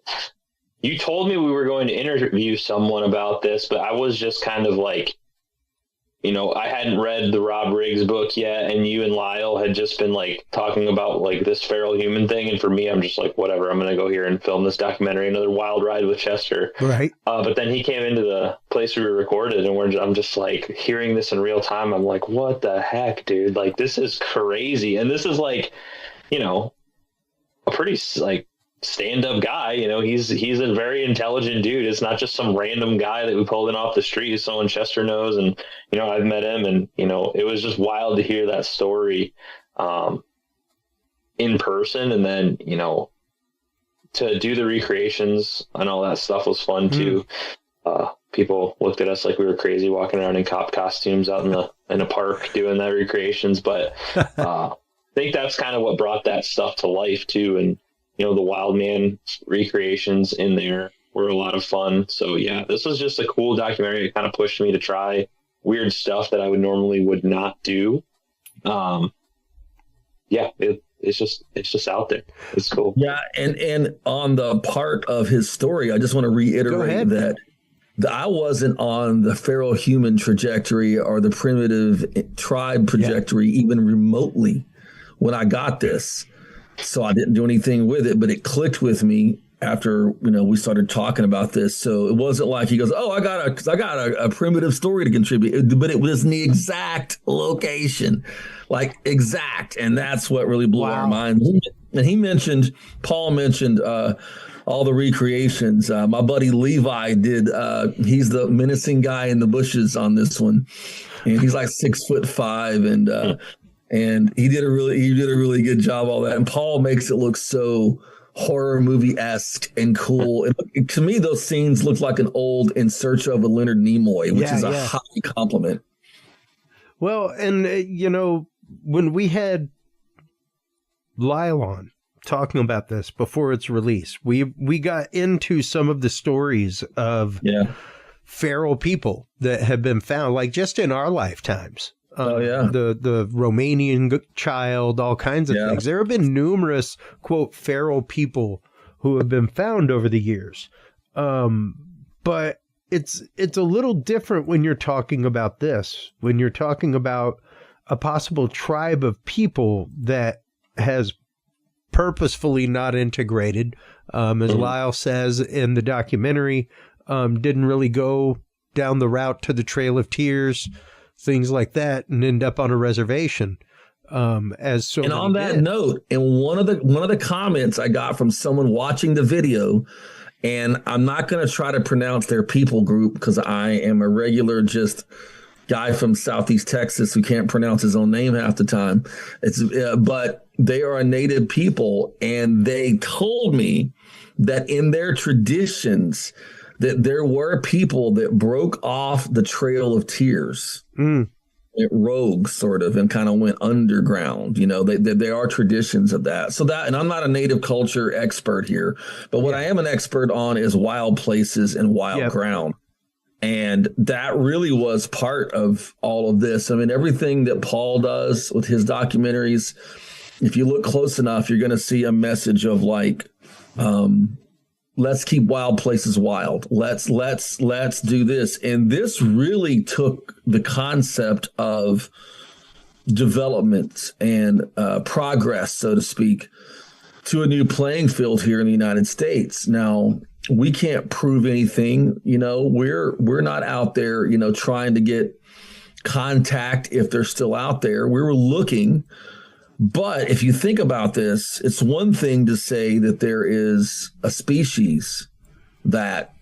Speaker 7: you told me we were going to interview someone about this, but I was just kind of like, you know, I hadn't read the Rob Riggs book yet, and you and Lyle had just been like talking about like this feral human thing. And for me, I'm just like, whatever, I'm going to go here and film this documentary, another wild ride with Chester. Right. But then he came into the place we recorded, and I'm just like hearing this in real time. I'm like, what the heck, dude? Like, this is crazy. And this is like, you know, a pretty like stand-up guy. You know, he's a very intelligent dude. It's not just some random guy that we pulled in off the street. He's someone Chester knows, and you know, I've met him, and you know, it was just wild to hear that story in person, and then, you know, to do the recreations and all that stuff was fun too. People looked at us like we were crazy walking around in cop costumes out in a park doing the recreations, but I think that's kind of what brought that stuff to life too. And you know, the wild man recreations in there were a lot of fun. So yeah, this was just a cool documentary. It kind of pushed me to try weird stuff that I would not do. Yeah, it's just out there. It's cool.
Speaker 6: Yeah. And on the part of his story, I just want to reiterate that I wasn't on the feral human trajectory or the primitive tribe trajectory, even remotely, when I got this. So I didn't do anything with it, but it clicked with me after we started talking about this. So it wasn't like he goes, "Oh, I got a primitive story to contribute," but it was in the exact location, like exact, and that's what really blew our minds. And Paul mentioned all the recreations. My buddy Levi did. He's the menacing guy in the bushes on this one, and he's like 6'5", and he did a really good job all that. And Paul makes it look so horror movie-esque and cool. And to me, those scenes look like an old In Search of a Leonard Nimoy, which is a high compliment.
Speaker 1: Well, and when we had Lyle on talking about this before its release, we got into some of the stories of feral people that have been found, like just in our lifetimes. The Romanian child, all kinds of things. There have been numerous, quote, feral people who have been found over the years. But it's a little different when you're talking about this, when you're talking about a possible tribe of people that has purposefully not integrated, as Lyle says in the documentary, didn't really go down the route to the Trail of Tears, things like that, and end up on a reservation. As so. And on that
Speaker 6: note, and one of the comments I got from someone watching the video, and I'm not going to try to pronounce their people group because I am a regular just guy from Southeast Texas who can't pronounce his own name half the time. But they are a native people, and they told me that in their traditions that there were people that broke off the Trail of Tears, rogues sort of, and kind of went underground. There are traditions of that. So that, and I'm not a native culture expert here, but what I am an expert on is wild places and wild ground. And that really was part of all of this. I mean, everything that Paul does with his documentaries, if you look close enough, you're going to see a message of like, let's keep wild places wild. Let's do this. And this really took the concept of development and progress, so to speak, to a new playing field here in the United States. Now, we can't prove anything. We're not out there, trying to get contact if they're still out there. We were looking. But if you think about this, it's one thing to say that there is a species that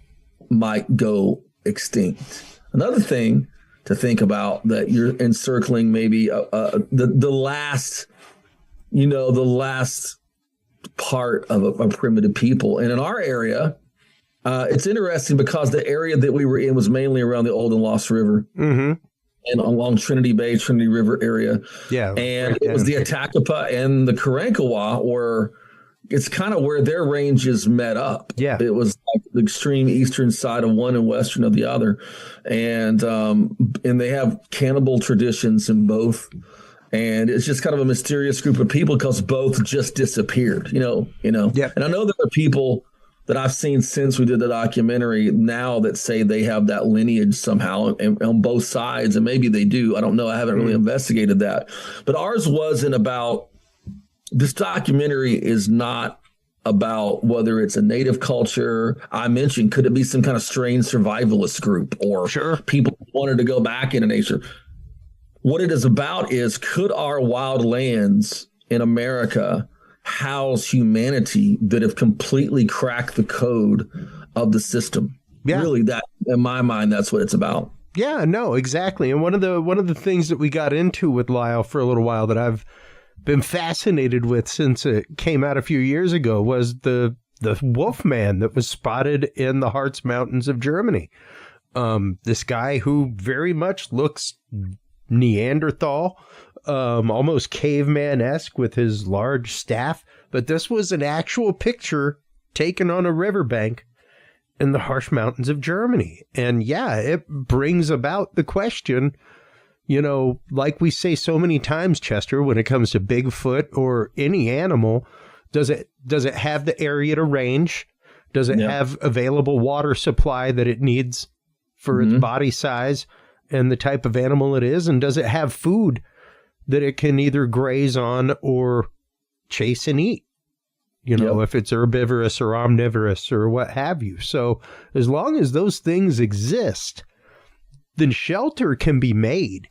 Speaker 6: might go extinct. Another thing to think about that you're encircling maybe the last part of a primitive people. And in our area, it's interesting because the area that we were in was mainly around the Old and Lost River. Mm-hmm. And along Trinity Bay, Trinity River area. Yeah. And it was the Attakapas and the Karankawa where it's kind of where their ranges met up. Yeah. It was like the extreme eastern side of one and western of the other. And they have cannibal traditions in both. And it's just kind of a mysterious group of people because both just disappeared, Yep. And I know there are people that I've seen since we did the documentary now that say they have that lineage somehow and on both sides, and maybe they do. I don't know. I haven't really investigated that. But ours wasn't about – this documentary is not about whether it's a native culture. I mentioned, could it be some kind of strange survivalist group or people who wanted to go back into nature? What it is about is, could our wild lands in America – house humanity that have completely cracked the code of the system? Yeah. Really, that in my mind, that's what it's about.
Speaker 1: Yeah, no, exactly. And one of the things that we got into with Lyle for a little while that I've been fascinated with since it came out a few years ago was the Wolfman that was spotted in the Harz Mountains of Germany. This guy who very much looks Neanderthal, almost caveman-esque with his large staff. But this was an actual picture taken on a riverbank in the Harz Mountains of Germany. And yeah, it brings about the question, like we say so many times, Chester, when it comes to Bigfoot or any animal, does it have the area to range? Does it have available water supply that it needs for its body size and the type of animal it is? And does it have food that it can either graze on or chase and eat? you know, if it's herbivorous or omnivorous or what have you. So as long as those things exist, then shelter can be made.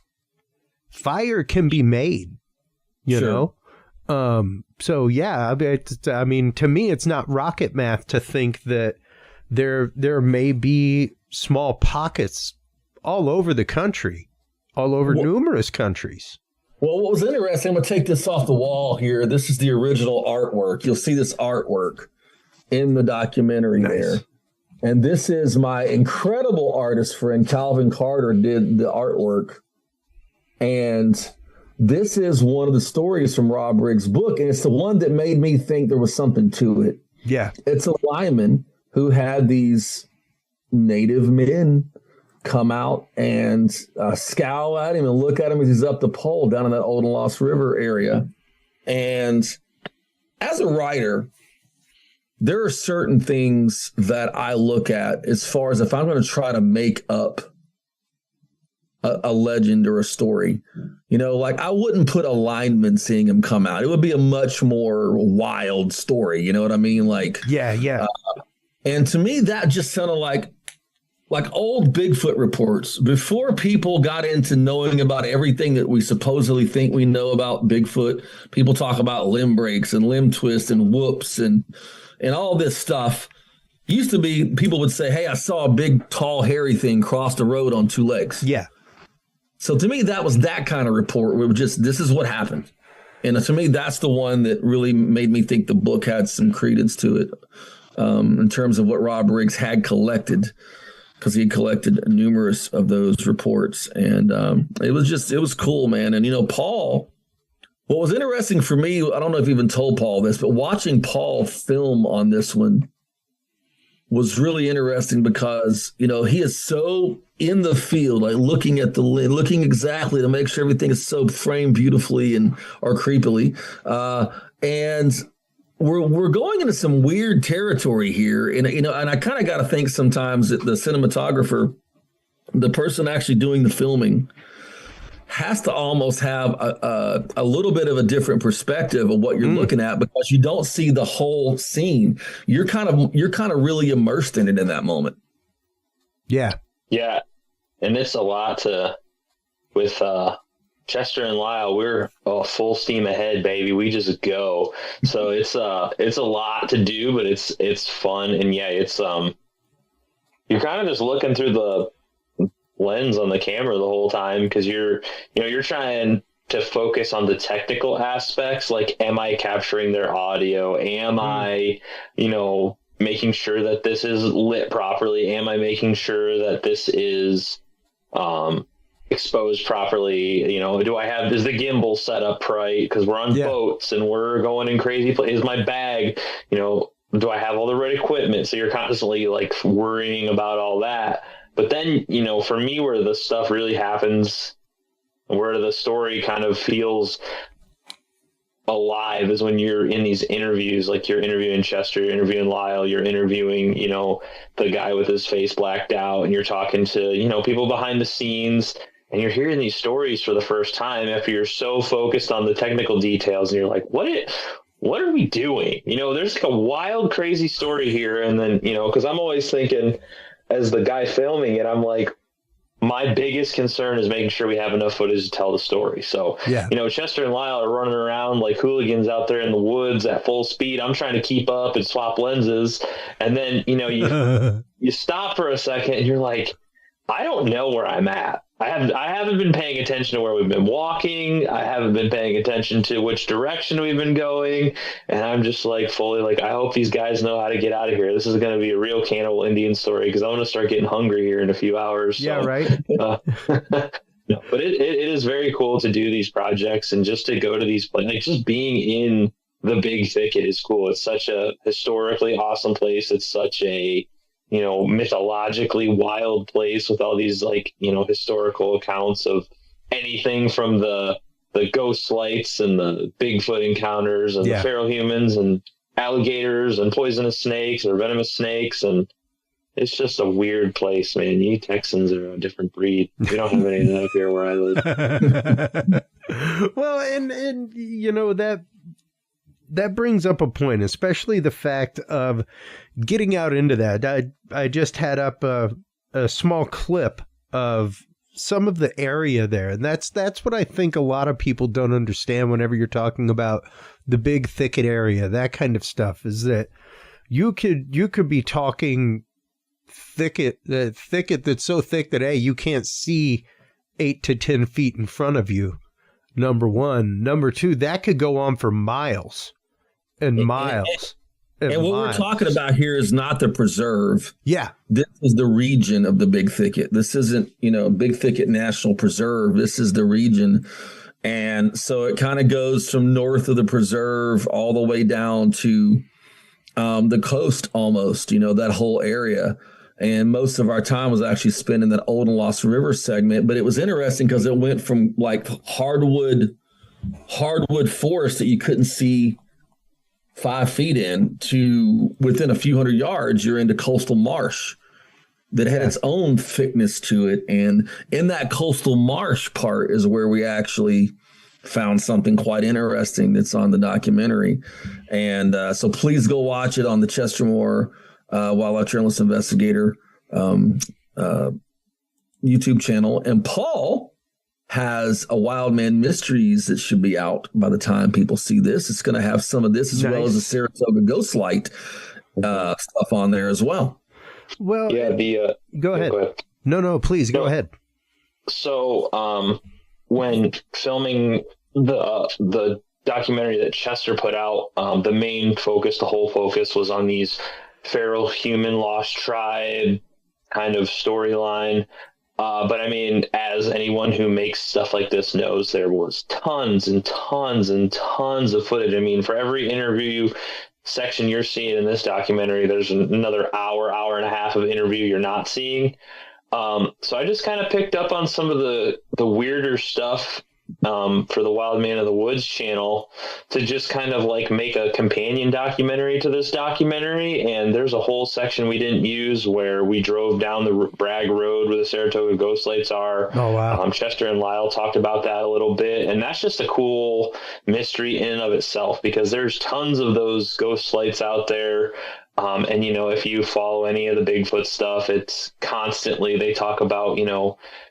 Speaker 1: Fire can be made, you know? So yeah, I mean, to me, it's not rocket math to think that there may be small pockets all over the country, all over numerous countries.
Speaker 6: Well, what was interesting, I'm going to take this off the wall here. This is the original artwork. You'll see this artwork in the documentary there. And this is my incredible artist friend, Calvin Carter, did the artwork. And this is one of the stories from Rob Riggs' book. And it's the one that made me think there was something to it.
Speaker 1: Yeah.
Speaker 6: It's a lineman who had these native men come out and scowl at him and look at him as he's up the pole down in that Old and Lost River area. And as a writer, there are certain things that I look at as far as if I'm going to try to make up a legend or a story. You know, like I wouldn't put a lineman seeing him come out. It would be a much more wild story. You know what I mean? Like,
Speaker 1: yeah.
Speaker 6: And to me, that just sounded like old Bigfoot reports. Before people got into knowing about everything that we supposedly think we know about Bigfoot, people talk about limb breaks and limb twists and whoops and all this stuff. Used to be, people would say, hey, I saw a big, tall, hairy thing cross the road on two legs.
Speaker 1: Yeah.
Speaker 6: So to me, that was that kind of report where this is what happened. And to me, that's the one that really made me think the book had some credence to it in terms of what Rob Riggs had collected, because he collected numerous of those reports. And it was cool, man. And, you know, Paul, what was interesting for me, I don't know if you even told Paul this, but watching Paul film on this one was really interesting because, you know, he is so in the field, like looking exactly to make sure everything is so framed beautifully or creepily. And we're going into some weird territory here. And, you know, and I kind of got to think sometimes that the cinematographer, the person actually doing the filming, has to almost have a little bit of a different perspective of what you're looking at, because you don't see the whole scene. You're kind of really immersed in it in that moment.
Speaker 1: Yeah.
Speaker 7: Yeah. And it's a lot with Chester and Lyle, we're full steam ahead, baby. We just go. So it's a lot to do, but it's fun. And yeah, it's you're kind of just looking through the lens on the camera the whole time, because you're trying to focus on the technical aspects, like, am I capturing their audio? Am I, making sure that this is lit properly? Am I making sure that this is exposed properly? Is the gimbal set up right? Because we're on boats and we're going in crazy places. Is my bag, do I have all the right equipment? So you're constantly like worrying about all that. But then, for me, where the stuff really happens, where the story kind of feels alive, is when you're in these interviews. Like, you're interviewing Chester, you're interviewing Lyle, you're interviewing, the guy with his face blacked out, and you're talking to, people behind the scenes, and you're hearing these stories for the first time after you're so focused on the technical details, and you're like, what are we doing? There's like a wild, crazy story here. And then, because I'm always thinking, as the guy filming it, I'm like, my biggest concern is making sure we have enough footage to tell the story. So, Chester and Lyle are running around like hooligans out there in the woods at full speed. I'm trying to keep up and swap lenses. And then, you stop for a second and you're like, I don't know where I'm at. I haven't been paying attention to where we've been walking. I haven't been paying attention to which direction we've been going. And I'm just like fully like, I hope these guys know how to get out of here. This is going to be a real cannibal Indian story, because I'm going to start getting hungry here in a few hours.
Speaker 1: Yeah, so, right.
Speaker 7: But it is very cool to do these projects, and just to go to these places, like just being in the Big Thicket is cool. It's such a historically awesome place. It's such a mythologically wild place with all these historical accounts of anything from the ghost lights and the Bigfoot encounters and the feral humans and alligators and poisonous snakes or venomous snakes. And it's just a weird place, man. You Texans are a different breed. We don't have any of that up here where I live.
Speaker 1: Well, and that that brings up a point, especially the fact of getting out into that. I just had up a small clip of some of the area there, and that's what I think a lot of people don't understand whenever you're talking about the big thicket area, that kind of stuff, is that you could be talking thicket that's so thick that you can't see 8 to 10 feet in front of you. Number one. Number two, that could go on for miles and miles.
Speaker 6: And what we're talking about here is not the preserve.
Speaker 1: Yeah.
Speaker 6: This is the region of the Big Thicket. This isn't, Big Thicket National Preserve. This is the region. And so it kind of goes from north of the preserve all the way down to the coast almost, that whole area. And most of our time was actually spent in that Old and Lost River segment. But it was interesting because it went from like hardwood forest that you couldn't see 5 feet in to within a few hundred yards, you're into coastal marsh that had its own thickness to it. And in that coastal marsh part is where we actually found something quite interesting that's on the documentary. And so please go watch it on the Chester Moore Wildlife Journalist Investigator YouTube channel. And Paul has a Wild Man Mysteries that should be out by the time people see this. It's going to have some of this as well as the Saratoga Ghostlight stuff on there as well.
Speaker 1: Well,
Speaker 7: yeah,
Speaker 1: go ahead. No, please go ahead.
Speaker 7: So when filming the documentary that Chester put out, the whole focus was on these feral human lost tribe kind of storyline. But I mean, as anyone who makes stuff like this knows, there was tons and tons and tons of footage. I mean, for every interview section you're seeing in this documentary, there's another hour and a half of interview you're not seeing. So I just kind of picked up on some of the weirder stuff for the Wild Man of the Woods channel to just kind of like make a companion documentary to this documentary. And there's a whole section we didn't use where we drove down the Bragg Road where the Saratoga Ghost Lights are. Oh, wow. Chester and Lyle talked about that a little bit. And that's just a cool mystery in and of itself because there's tons of those ghost lights out there. And, if you follow any of the Bigfoot stuff, it's constantly, they talk about,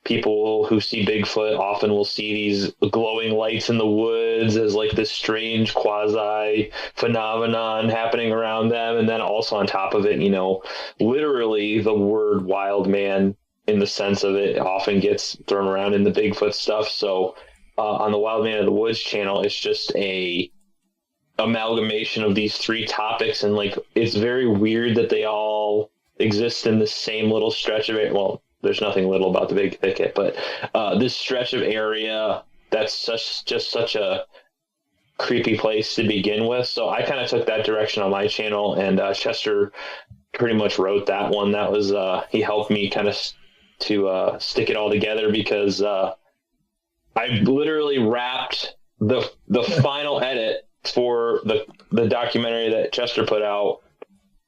Speaker 7: people who see Bigfoot often will see these glowing lights in the woods as like this strange quasi phenomenon happening around them. And then also on top of it, literally the word wild man in the sense of it often gets thrown around in the Bigfoot stuff. So on the Wild Man of the Woods channel, it's just a amalgamation of these three topics, and like it's very weird that they all exist in the same little stretch of it. Well, there's nothing little about the Big Thicket, but this stretch of area that's just such a creepy place to begin with. So I kind of took that direction on my channel, and Chester pretty much wrote that one. That was he helped me kind of to stick it all together because I literally wrapped the final edit for the documentary that Chester put out,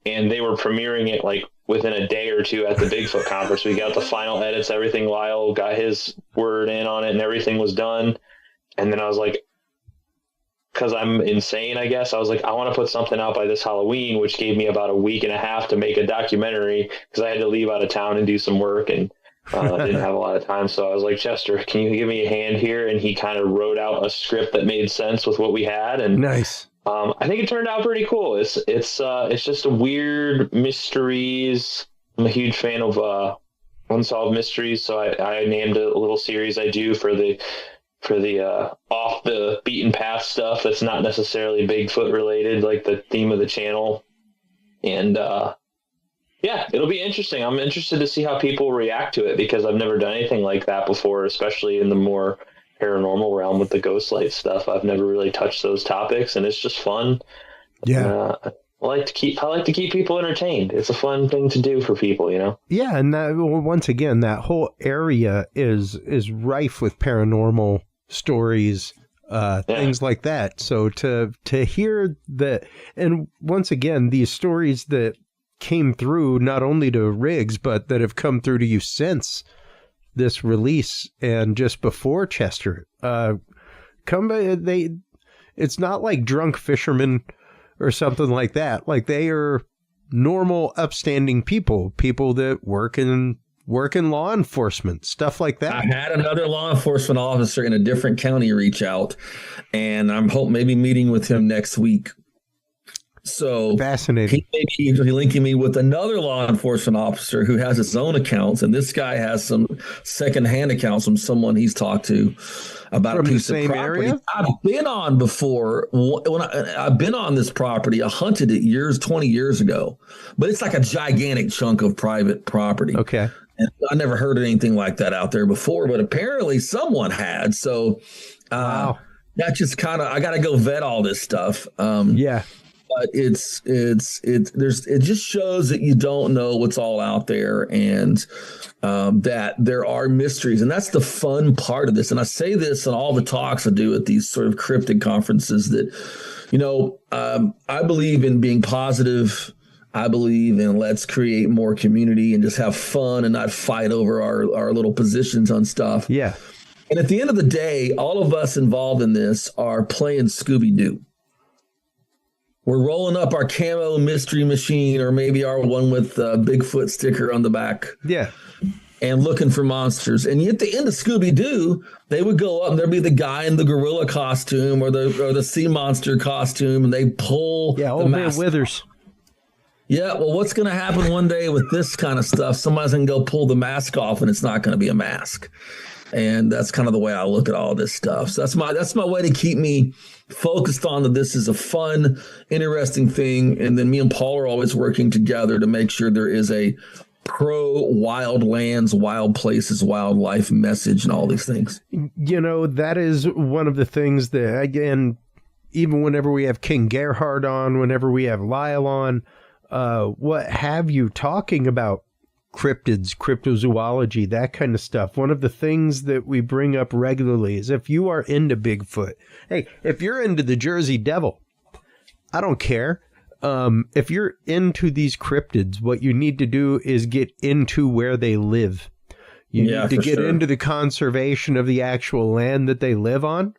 Speaker 7: and they were premiering it like within a day or two at the Bigfoot conference. We got the final edits, everything. Lyle got his word in on it and everything was done. And then I was like, because I'm insane, I guess, I was like, I want to put something out by this Halloween, which gave me about a week and a half to make a documentary because I had to leave out of town and do some work, and I didn't have a lot of time. So I was like, Chester, can you give me a hand here? And he kind of wrote out a script that made sense with what we had. And
Speaker 1: nice.
Speaker 7: I think it turned out pretty cool. It's just a weird mysteries. I'm a huge fan of unsolved mysteries. So I named a little series I do for the off the beaten path stuff that's not necessarily Bigfoot related, like the theme of the channel. And yeah, it'll be interesting. I'm interested to see how people react to it because I've never done anything like that before, especially in the more paranormal realm with the ghost light stuff. I've never really touched those topics, and it's just fun.
Speaker 1: Yeah.
Speaker 7: I like to keep people entertained. It's a fun thing to do for people,
Speaker 1: Yeah, and once again, that whole area is rife with paranormal stories, things like that. So to hear that, and once again, these stories that came through not only to Riggs, but that have come through to you since this release and just before Chester, it's not like drunk fishermen or something like that. Like, they are normal, upstanding people that work in law enforcement, stuff like that.
Speaker 6: I had another law enforcement officer in a different county reach out, and I'm maybe meeting with him next week. So
Speaker 1: fascinating.
Speaker 6: He may be linking me with another law enforcement officer who has his own accounts, and this guy has some secondhand accounts from someone he's talked to about
Speaker 1: From
Speaker 6: a piece
Speaker 1: the same
Speaker 6: of property
Speaker 1: area?
Speaker 6: I've been on before. When I've been on this property, I hunted it 20 years ago, but it's like a gigantic chunk of private property.
Speaker 1: Okay.
Speaker 6: And I never heard of anything like that out there before, but apparently someone had. So
Speaker 1: Wow.
Speaker 6: that just kind of, I got to go vet all this stuff.
Speaker 1: Yeah.
Speaker 6: But it just shows that you don't know what's all out there, and that there are mysteries. And that's the fun part of this. And I say this in all the talks I do at these sort of cryptid conferences that, I believe in being positive. I believe in let's create more community and just have fun and not fight over our little positions on stuff.
Speaker 1: Yeah.
Speaker 6: And at the end of the day, all of us involved in this are playing Scooby-Doo. We're rolling up our camo mystery machine, or maybe our one with the Bigfoot sticker on the back.
Speaker 1: Yeah.
Speaker 6: And looking for monsters. And at the end of Scooby-Doo, they would go up and there'd be the guy in the gorilla costume or the sea monster costume, and they pull
Speaker 1: Yeah,
Speaker 6: the
Speaker 1: old man
Speaker 6: mask.
Speaker 1: Withers.
Speaker 6: Yeah, well, what's going to happen one day with this kind of stuff? Somebody's going to go pull the mask off, and it's not going to be a mask. And that's kind of the way I look at all this stuff. So that's my way to keep me focused on that this is a fun, interesting thing. And then me and Paul are always working together to make sure there is a pro wild lands, wild places, wildlife message and all these things.
Speaker 1: That is one of the things that, again, even whenever we have King Gerhard on, whenever we have Lyle on, what have you, talking about cryptids, cryptozoology, that kind of stuff. One of the things that we bring up regularly is if you are into Bigfoot, hey, if you're into the Jersey Devil, I don't care. If you're into these cryptids, what you need to do is get into where they live. You need to get into the conservation of the actual land that they live on,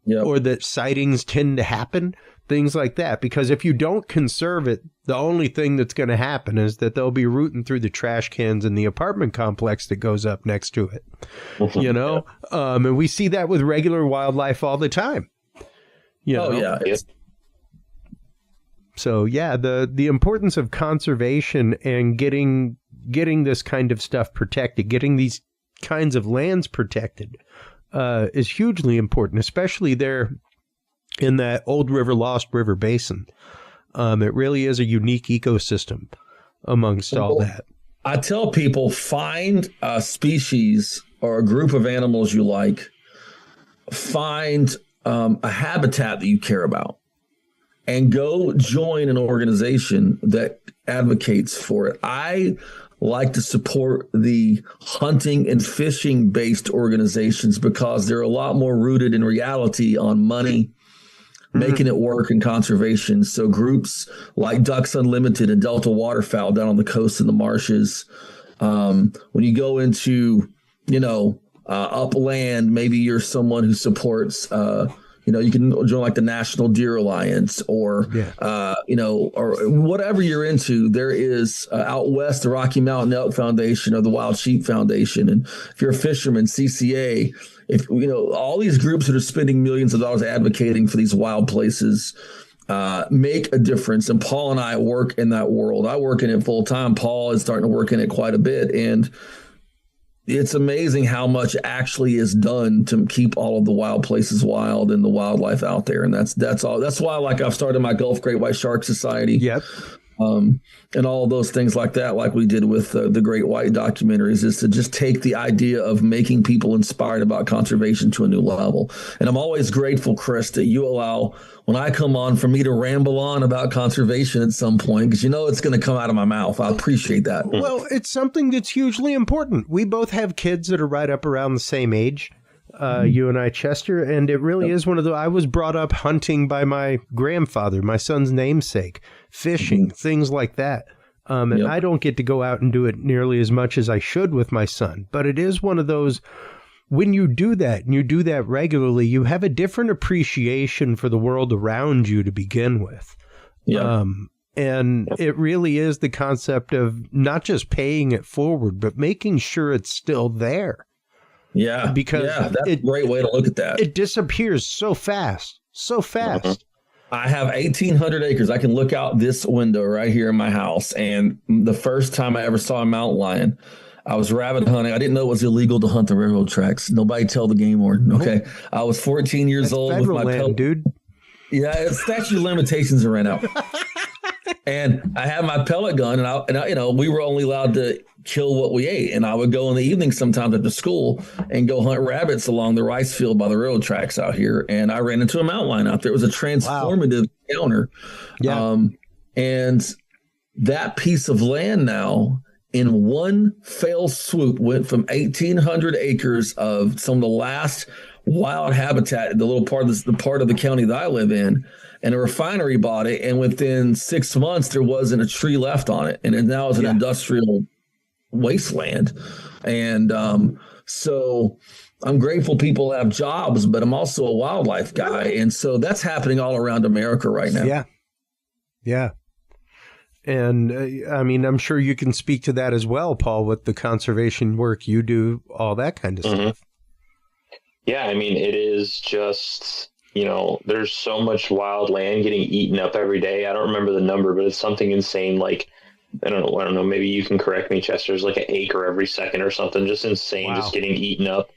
Speaker 1: or that sightings tend to happen. Things like that, because if you don't conserve it, the only thing that's going to happen is that they'll be rooting through the trash cans in the apartment complex that goes up next to it. And we see that with regular wildlife all the time. So yeah, the importance of conservation and getting this kind of stuff protected, getting these kinds of lands protected, is hugely important, especially there in that Old River, Lost River basin. It really is a unique ecosystem amongst all that.
Speaker 6: I tell people, find a species or a group of animals you like, find a habitat that you care about, and go join an organization that advocates for it. I like to support the hunting and fishing based organizations because they're a lot more rooted in reality on money, making it work in conservation. So groups like Ducks Unlimited and Delta Waterfowl down on the coast and the marshes. When you go into, upland, maybe you're someone who supports, you can join like the National Deer Alliance or whatever you're into. There is out west, the Rocky Mountain Elk Foundation or the Wild Sheep Foundation. And if you're a fisherman, CCA, all these groups that are spending millions of dollars advocating for these wild places make a difference. And Paul and I work in that world. I work in it full time. Paul is starting to work in it quite a bit. And it's amazing how much actually is done to keep all of the wild places wild and the wildlife out there. And that's all. That's why, I've started my Gulf Great White Shark Society.
Speaker 1: Yep.
Speaker 6: And all of those things like that, like we did with the Great White documentaries, is to just take the idea of making people inspired about conservation to a new level. And I'm always grateful, Chris, that you allow, when I come on, for me to ramble on about conservation at some point, because it's going to come out of my mouth. I appreciate that.
Speaker 1: Well, it's something that's hugely important. We both have kids that are right up around the same age. You and I, Chester, and it really is one of I was brought up hunting by my grandfather, my son's namesake, fishing, things like that. And I don't get to go out and do it nearly as much as I should with my son, but it is one of those when you do that and you do that regularly, you have a different appreciation for the world around you to begin with.
Speaker 6: Yeah.
Speaker 1: And it really is the concept of not just paying it forward, but making sure it's still there.
Speaker 6: Yeah.
Speaker 1: Because
Speaker 6: that's a great way to look at that.
Speaker 1: It disappears so fast.
Speaker 6: I have 1,800 acres. I can look out this window right here in my house. And the first time I ever saw a mountain lion, I was rabbit hunting. I didn't know it was illegal to hunt the railroad tracks. Nobody tell the game warden. Okay. I was 14 years old with my
Speaker 1: land, dude.
Speaker 6: Yeah, statute of limitations are ran out. And I had my pellet gun, and I, we were only allowed to kill what we ate. And I would go in the evening sometimes after school and go hunt rabbits along the rice field by the railroad tracks out here. And I ran into a mountain lion out there. It was a transformative encounter.
Speaker 1: Yeah.
Speaker 6: And that piece of land now, in one fell swoop, went from 1,800 acres of some of the last wild habitat, the part of the county that I live in, and a refinery bought it. And within 6 months, there wasn't a tree left on it. And it now is an industrial wasteland. And so I'm grateful people have jobs, but I'm also a wildlife guy. And so that's happening all around America right now.
Speaker 1: Yeah. Yeah. And I mean, I'm sure you can speak to that as well, Paul, with the conservation work you do, all that kind of stuff.
Speaker 7: Yeah, I mean, it is just, there's so much wild land getting eaten up every day. I don't remember the number, but it's something insane. Like, I don't know. Maybe you can correct me, Chester. There's like an acre every second or something. Just insane, just getting eaten up.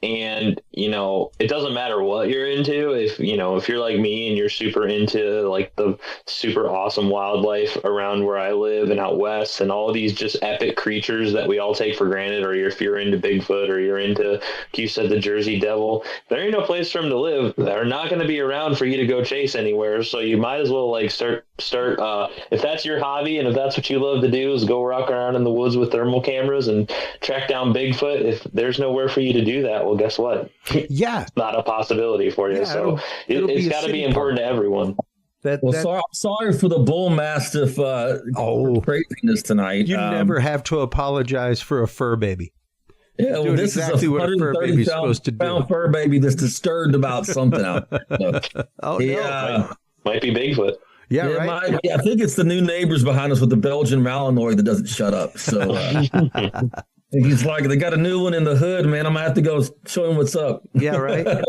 Speaker 7: And it doesn't matter what you're into. If you're like me and you're super into like the super awesome wildlife around where I live and out west and all of these just epic creatures that we all take for granted, or if you're into Bigfoot or you're into, like you said, the Jersey Devil, there ain't no place for them to live. They're not going to be around for you to go chase anywhere. So you might as well like start if that's your hobby and if that's what you love to do, is go walk around in the woods with thermal cameras and track down Bigfoot. If there's nowhere for you to do that, well, guess what?
Speaker 1: Yeah,
Speaker 7: it's not a possibility for you. So it's got to be important to everyone.
Speaker 6: Sorry for the bull mastiff craziness tonight.
Speaker 1: You never have to apologize for a fur baby.
Speaker 6: Yeah, well, this
Speaker 1: exactly
Speaker 6: is a
Speaker 1: what a fur baby's supposed to do.
Speaker 6: Fur baby that's disturbed about something out there.
Speaker 7: No, might be Bigfoot.
Speaker 1: Yeah, right.
Speaker 6: I think it's the new neighbors behind us with the Belgian Malinois that doesn't shut up. So he's like, they got a new one in the hood, man. I'm gonna have to go show him what's up.
Speaker 1: Yeah, right.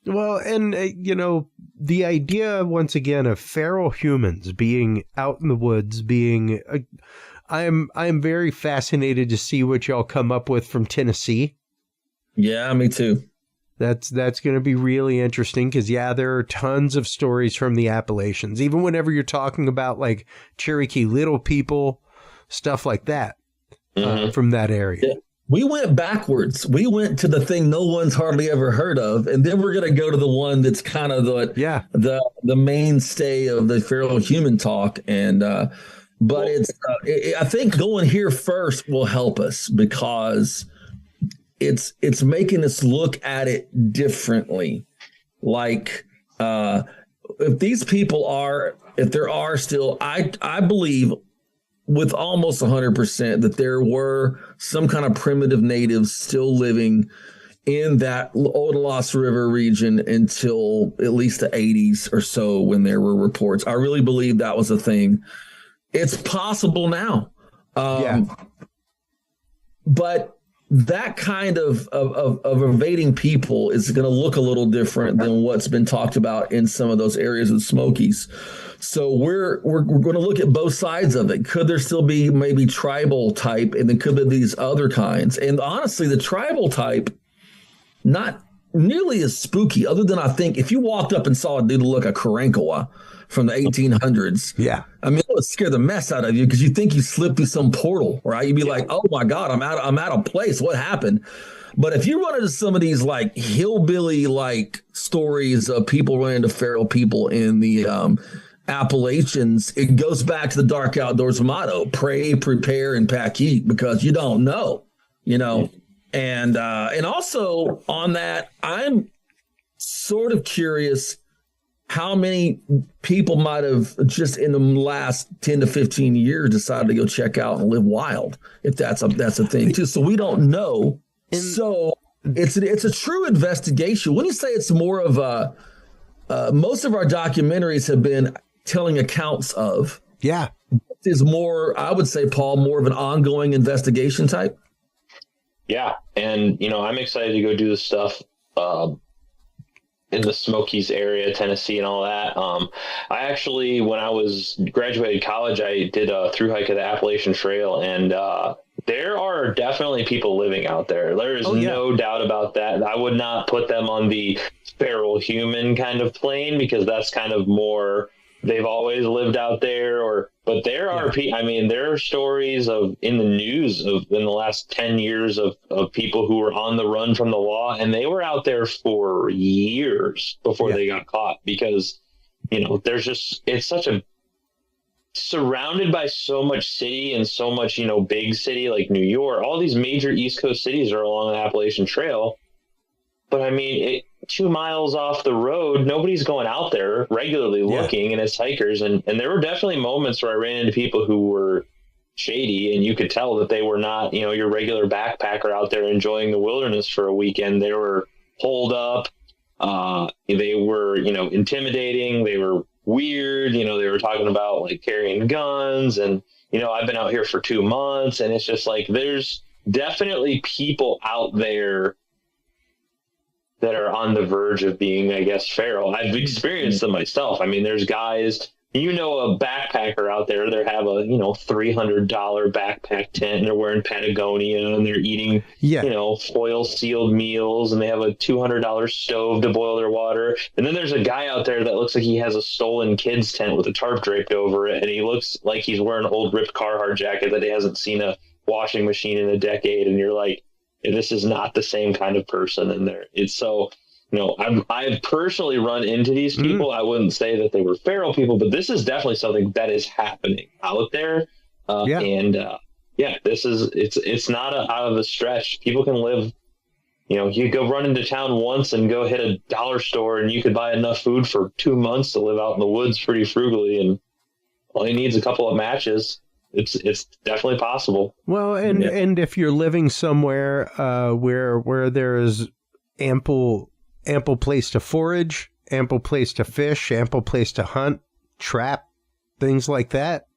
Speaker 1: Well, and the idea once again of feral humans being out in the woods, I'm very fascinated to see what y'all come up with from Tennessee.
Speaker 6: Yeah, me too.
Speaker 1: That's going to be really interesting because, there are tons of stories from the Appalachians, even whenever you're talking about like Cherokee Little People, stuff like that from that area.
Speaker 6: Yeah. We went backwards. We went to the thing no one's hardly ever heard of, and then we're going to go to the one that's kind of the mainstay of the feral human talk. And but I think going here first will help us because it's making us look at it differently. Like if these people if there are still, I believe with almost 100% that there were some kind of primitive natives still living in that Old Lost River region until at least the 80s or so when there were reports. I really believe that was a thing. It's possible now. But that kind of evading people is going to look a little different than what's been talked about in some of those areas of Smokies. So we're going to look at both sides of it. Could there still be maybe tribal type, and then could there be these other kinds? And honestly, the tribal type, not nearly as spooky, other than I think if you walked up and saw a dude look like a Karankawa from the 1800s. Yeah. I mean, it would scare the mess out of you because you think you slipped through some portal, right? You'd be like, oh my God, I'm out of place. What happened? But if you run into some of these like hillbilly like stories of people running into feral people in the Appalachians, it goes back to the Dark Outdoors motto: pray, prepare, and pack heat, because you don't know, And also on that, I'm sort of curious how many people might have just in the last 10 to 15 years decided to go check out and live wild, if that's a thing too. So we don't know. So it's a true investigation. When you say it's more of a, most of our documentaries have been telling accounts of.
Speaker 1: Yeah.
Speaker 6: Is more, I would say, Paul, more of an ongoing investigation type.
Speaker 7: Yeah. And, I'm excited to go do this stuff in the Smokies area, Tennessee and all that. I actually, when I was graduated college, I did a through hike of the Appalachian Trail, and there are definitely people living out there. There is no doubt about that. I would not put them on the feral human kind of plane, because that's kind of more, they've always lived out there, but there are there are stories in the news in the last 10 years of people who were on the run from the law, and they were out there for years before they got caught, because it's such a, surrounded by so much city and so much big city like New York. All these major East Coast cities are along the Appalachian Trail, but 2 miles off the road, nobody's going out there regularly looking, and it's hikers. And there were definitely moments where I ran into people who were shady, and you could tell that they were not, your regular backpacker out there enjoying the wilderness for a weekend. They were holed up. They were, intimidating. They were weird. They were talking about like carrying guns, and, I've been out here for 2 months, and it's just like, there's definitely people out there that are on the verge of being, I guess, feral. I've experienced them myself. There's guys, a backpacker out there, they have a, $300 backpack tent, and they're wearing Patagonia, and they're eating, foil sealed meals, and they have a $200 stove to boil their water. And then there's a guy out there that looks like he has a stolen kid's tent with a tarp draped over it, and he looks like he's wearing an old ripped Carhartt jacket that he hasn't seen a washing machine in a decade. And you're like, this is not the same kind of person in there. It's so, I've personally run into these people. I wouldn't say that they were feral people, but this is definitely something that is happening out there. It's not out of a stretch. People can live, you go run into town once and go hit a dollar store, and you could buy enough food for 2 months to live out in the woods pretty frugally. And all you need is a couple of matches. It's definitely possible.
Speaker 1: Well, and if you're living somewhere where there is ample place to forage, ample place to fish, ample place to hunt, trap, things like that.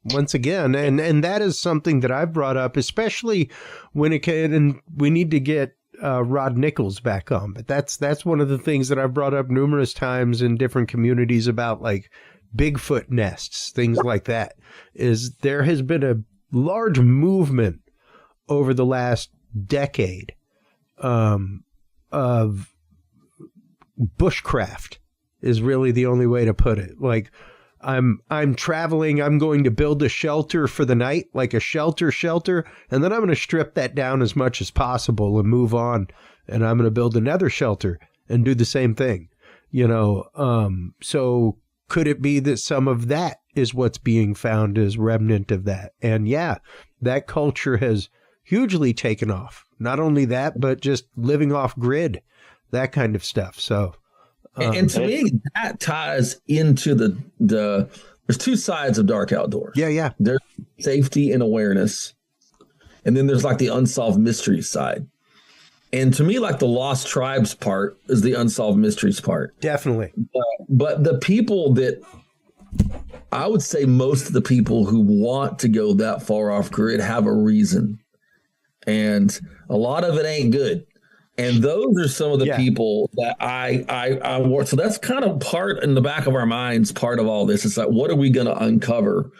Speaker 1: Once again, and that is something that I've brought up, especially when it can, and we need to get Rod Nichols back on. But that's one of the things that I've brought up numerous times in different communities about, like, Bigfoot nests, things like that. Is there has been a large movement over the last decade of bushcraft is really the only way to put it. Like, I'm traveling, I'm going to build a shelter for the night, like a shelter, and then I'm going to strip that down as much as possible and move on, and I'm going to build another shelter and do the same thing. So could it be that some of that is what's being found as remnant of that? And that culture has hugely taken off. Not only that, but just living off grid, that kind of stuff. So,
Speaker 6: and to me, that ties into the there's two sides of dark outdoors.
Speaker 1: Yeah.
Speaker 6: There's safety and awareness, and then there's like the unsolved mysteries side. And to me, like, the lost tribes part is the unsolved mysteries part.
Speaker 1: Definitely.
Speaker 6: But the people that, I would say most of the people who want to go that far off grid have a reason. And a lot of it ain't good. And those are some of the people that I want. So that's kind of part in the back of our minds, part of all this. It's like, what are we going to uncover?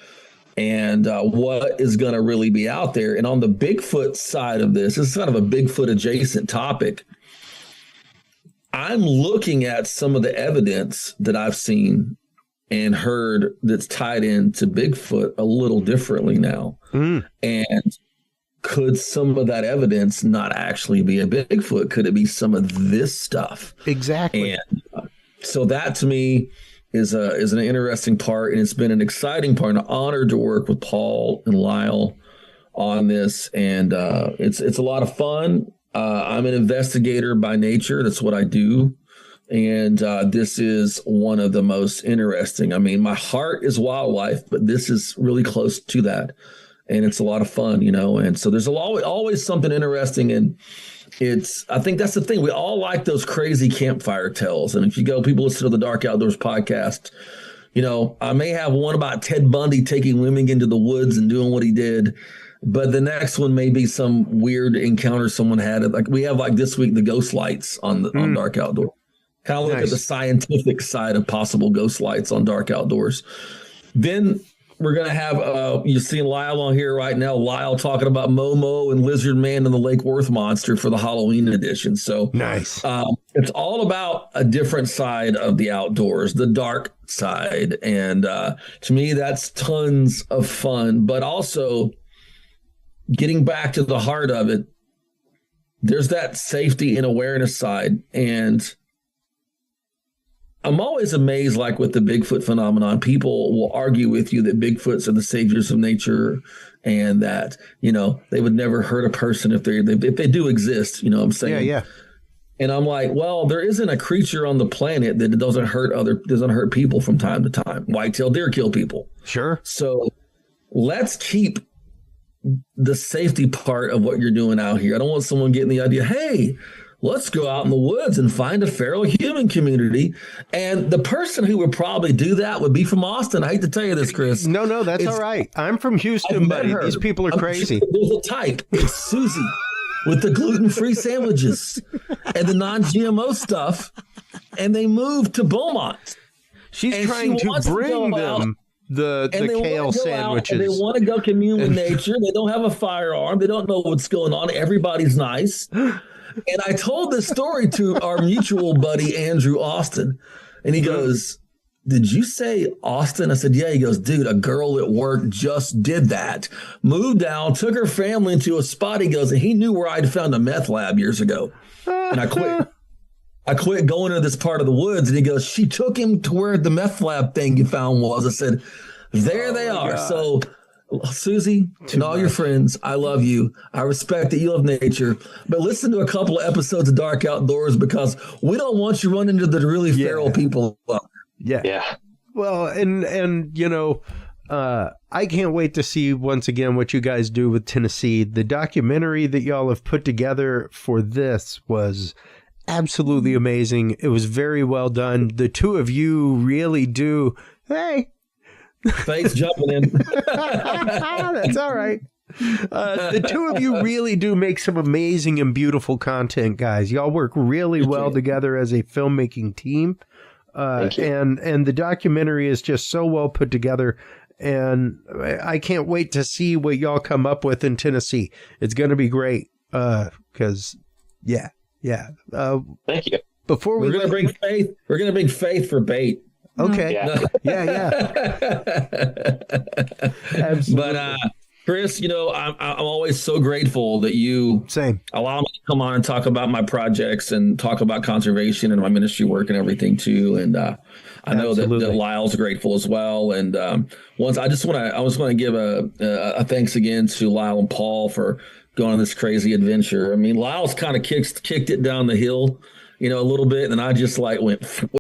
Speaker 6: And what is going to really be out there? And on the Bigfoot side of this is kind of a Bigfoot adjacent topic. I'm looking at some of the evidence that I've seen and heard that's tied into Bigfoot a little differently now. And could some of that evidence not actually be a Bigfoot? Could it be some of this stuff?
Speaker 1: Exactly.
Speaker 6: And so that, to me, is an interesting part, and it's been an exciting part, an honor to work with Paul and Lyle on this, and it's a lot of fun. I'm an investigator by nature. That's what I do, and this is one of the most interesting. I mean, my heart is wildlife, but this is really close to that, and it's a lot of fun, and so there's always something interesting in I think that's the thing. We all like those crazy campfire tales. And if you go, people listen to the Dark Outdoors podcast, I may have one about Ted Bundy taking women into the woods and doing what he did. But the next one may be some weird encounter someone had. Like we have like this week, the ghost lights on Dark Outdoors. Kind of look at the scientific side of possible ghost lights on Dark Outdoors. Then we're going to have, you're seeing Lyle on here right now, Lyle talking about Momo and Lizard Man and the Lake Worth monster for the Halloween edition. So
Speaker 1: nice.
Speaker 6: It's all about a different side of the outdoors, the dark side. And to me, that's tons of fun. But also getting back to the heart of it, there's that safety and awareness side. And I'm always amazed, like with the Bigfoot phenomenon, people will argue with you that Bigfoots are the saviors of nature and that, they would never hurt a person if they do exist, what I'm saying?
Speaker 1: Yeah.
Speaker 6: And I'm like, well, there isn't a creature on the planet that doesn't hurt people from time to time. White-tailed deer kill people.
Speaker 1: Sure.
Speaker 6: So let's keep the safety part of what you're doing out here. I don't want someone getting the idea, hey, let's go out in the woods and find a feral human community. And the person who would probably do that would be from Austin. I hate to tell you this, Chris.
Speaker 1: No, that's all right. I'm from Houston, buddy. These people are crazy.
Speaker 6: There's a type. It's Susie with the gluten-free sandwiches and the non-GMO stuff. And they moved to Beaumont.
Speaker 1: She's trying to bring them the kale sandwiches.
Speaker 6: They want to go commune with nature. They don't have a firearm. They don't know what's going on. Everybody's nice. And I told this story to our mutual buddy, Andrew Austin. And he goes, did you say Austin? I said, yeah. He goes, dude, a girl at work just did that. Moved down, took her family into a spot. He goes, and he knew where I'd found a meth lab years ago. And I quit. I quit going to this part of the woods. And he goes, she took him to where the meth lab thing you found was. I said, there they are. God. So Susie and all your friends, I love you. I respect that you love nature, but listen to a couple of episodes of Dark Outdoors because we don't want you running into the really feral people.
Speaker 1: Yeah. Well, and I can't wait to see once again what you guys do with Tennessee. The documentary that y'all have put together for this was absolutely amazing. It was very well done. The two of you really do. Hey.
Speaker 6: Faith's jumping in.
Speaker 1: That's all right. The two of you really do make some amazing and beautiful content, guys. Y'all work really well together as a filmmaking team. And the documentary is just so well put together. And I can't wait to see what y'all come up with in Tennessee. It's going to be great. Because, yeah.
Speaker 7: Thank you.
Speaker 6: We're going to bring Faith. We're going to bring Faith for bait.
Speaker 1: Okay.
Speaker 7: Yeah.
Speaker 1: Absolutely.
Speaker 6: But Chris, I'm always so grateful that you allow me to come on and talk about my projects and talk about conservation and my ministry work and everything too. And I know that Lyle's grateful as well. And I just want to give a thanks again to Lyle and Paul for going on this crazy adventure. I mean, Lyle's kind of kicked it down the hill, a little bit, and I just went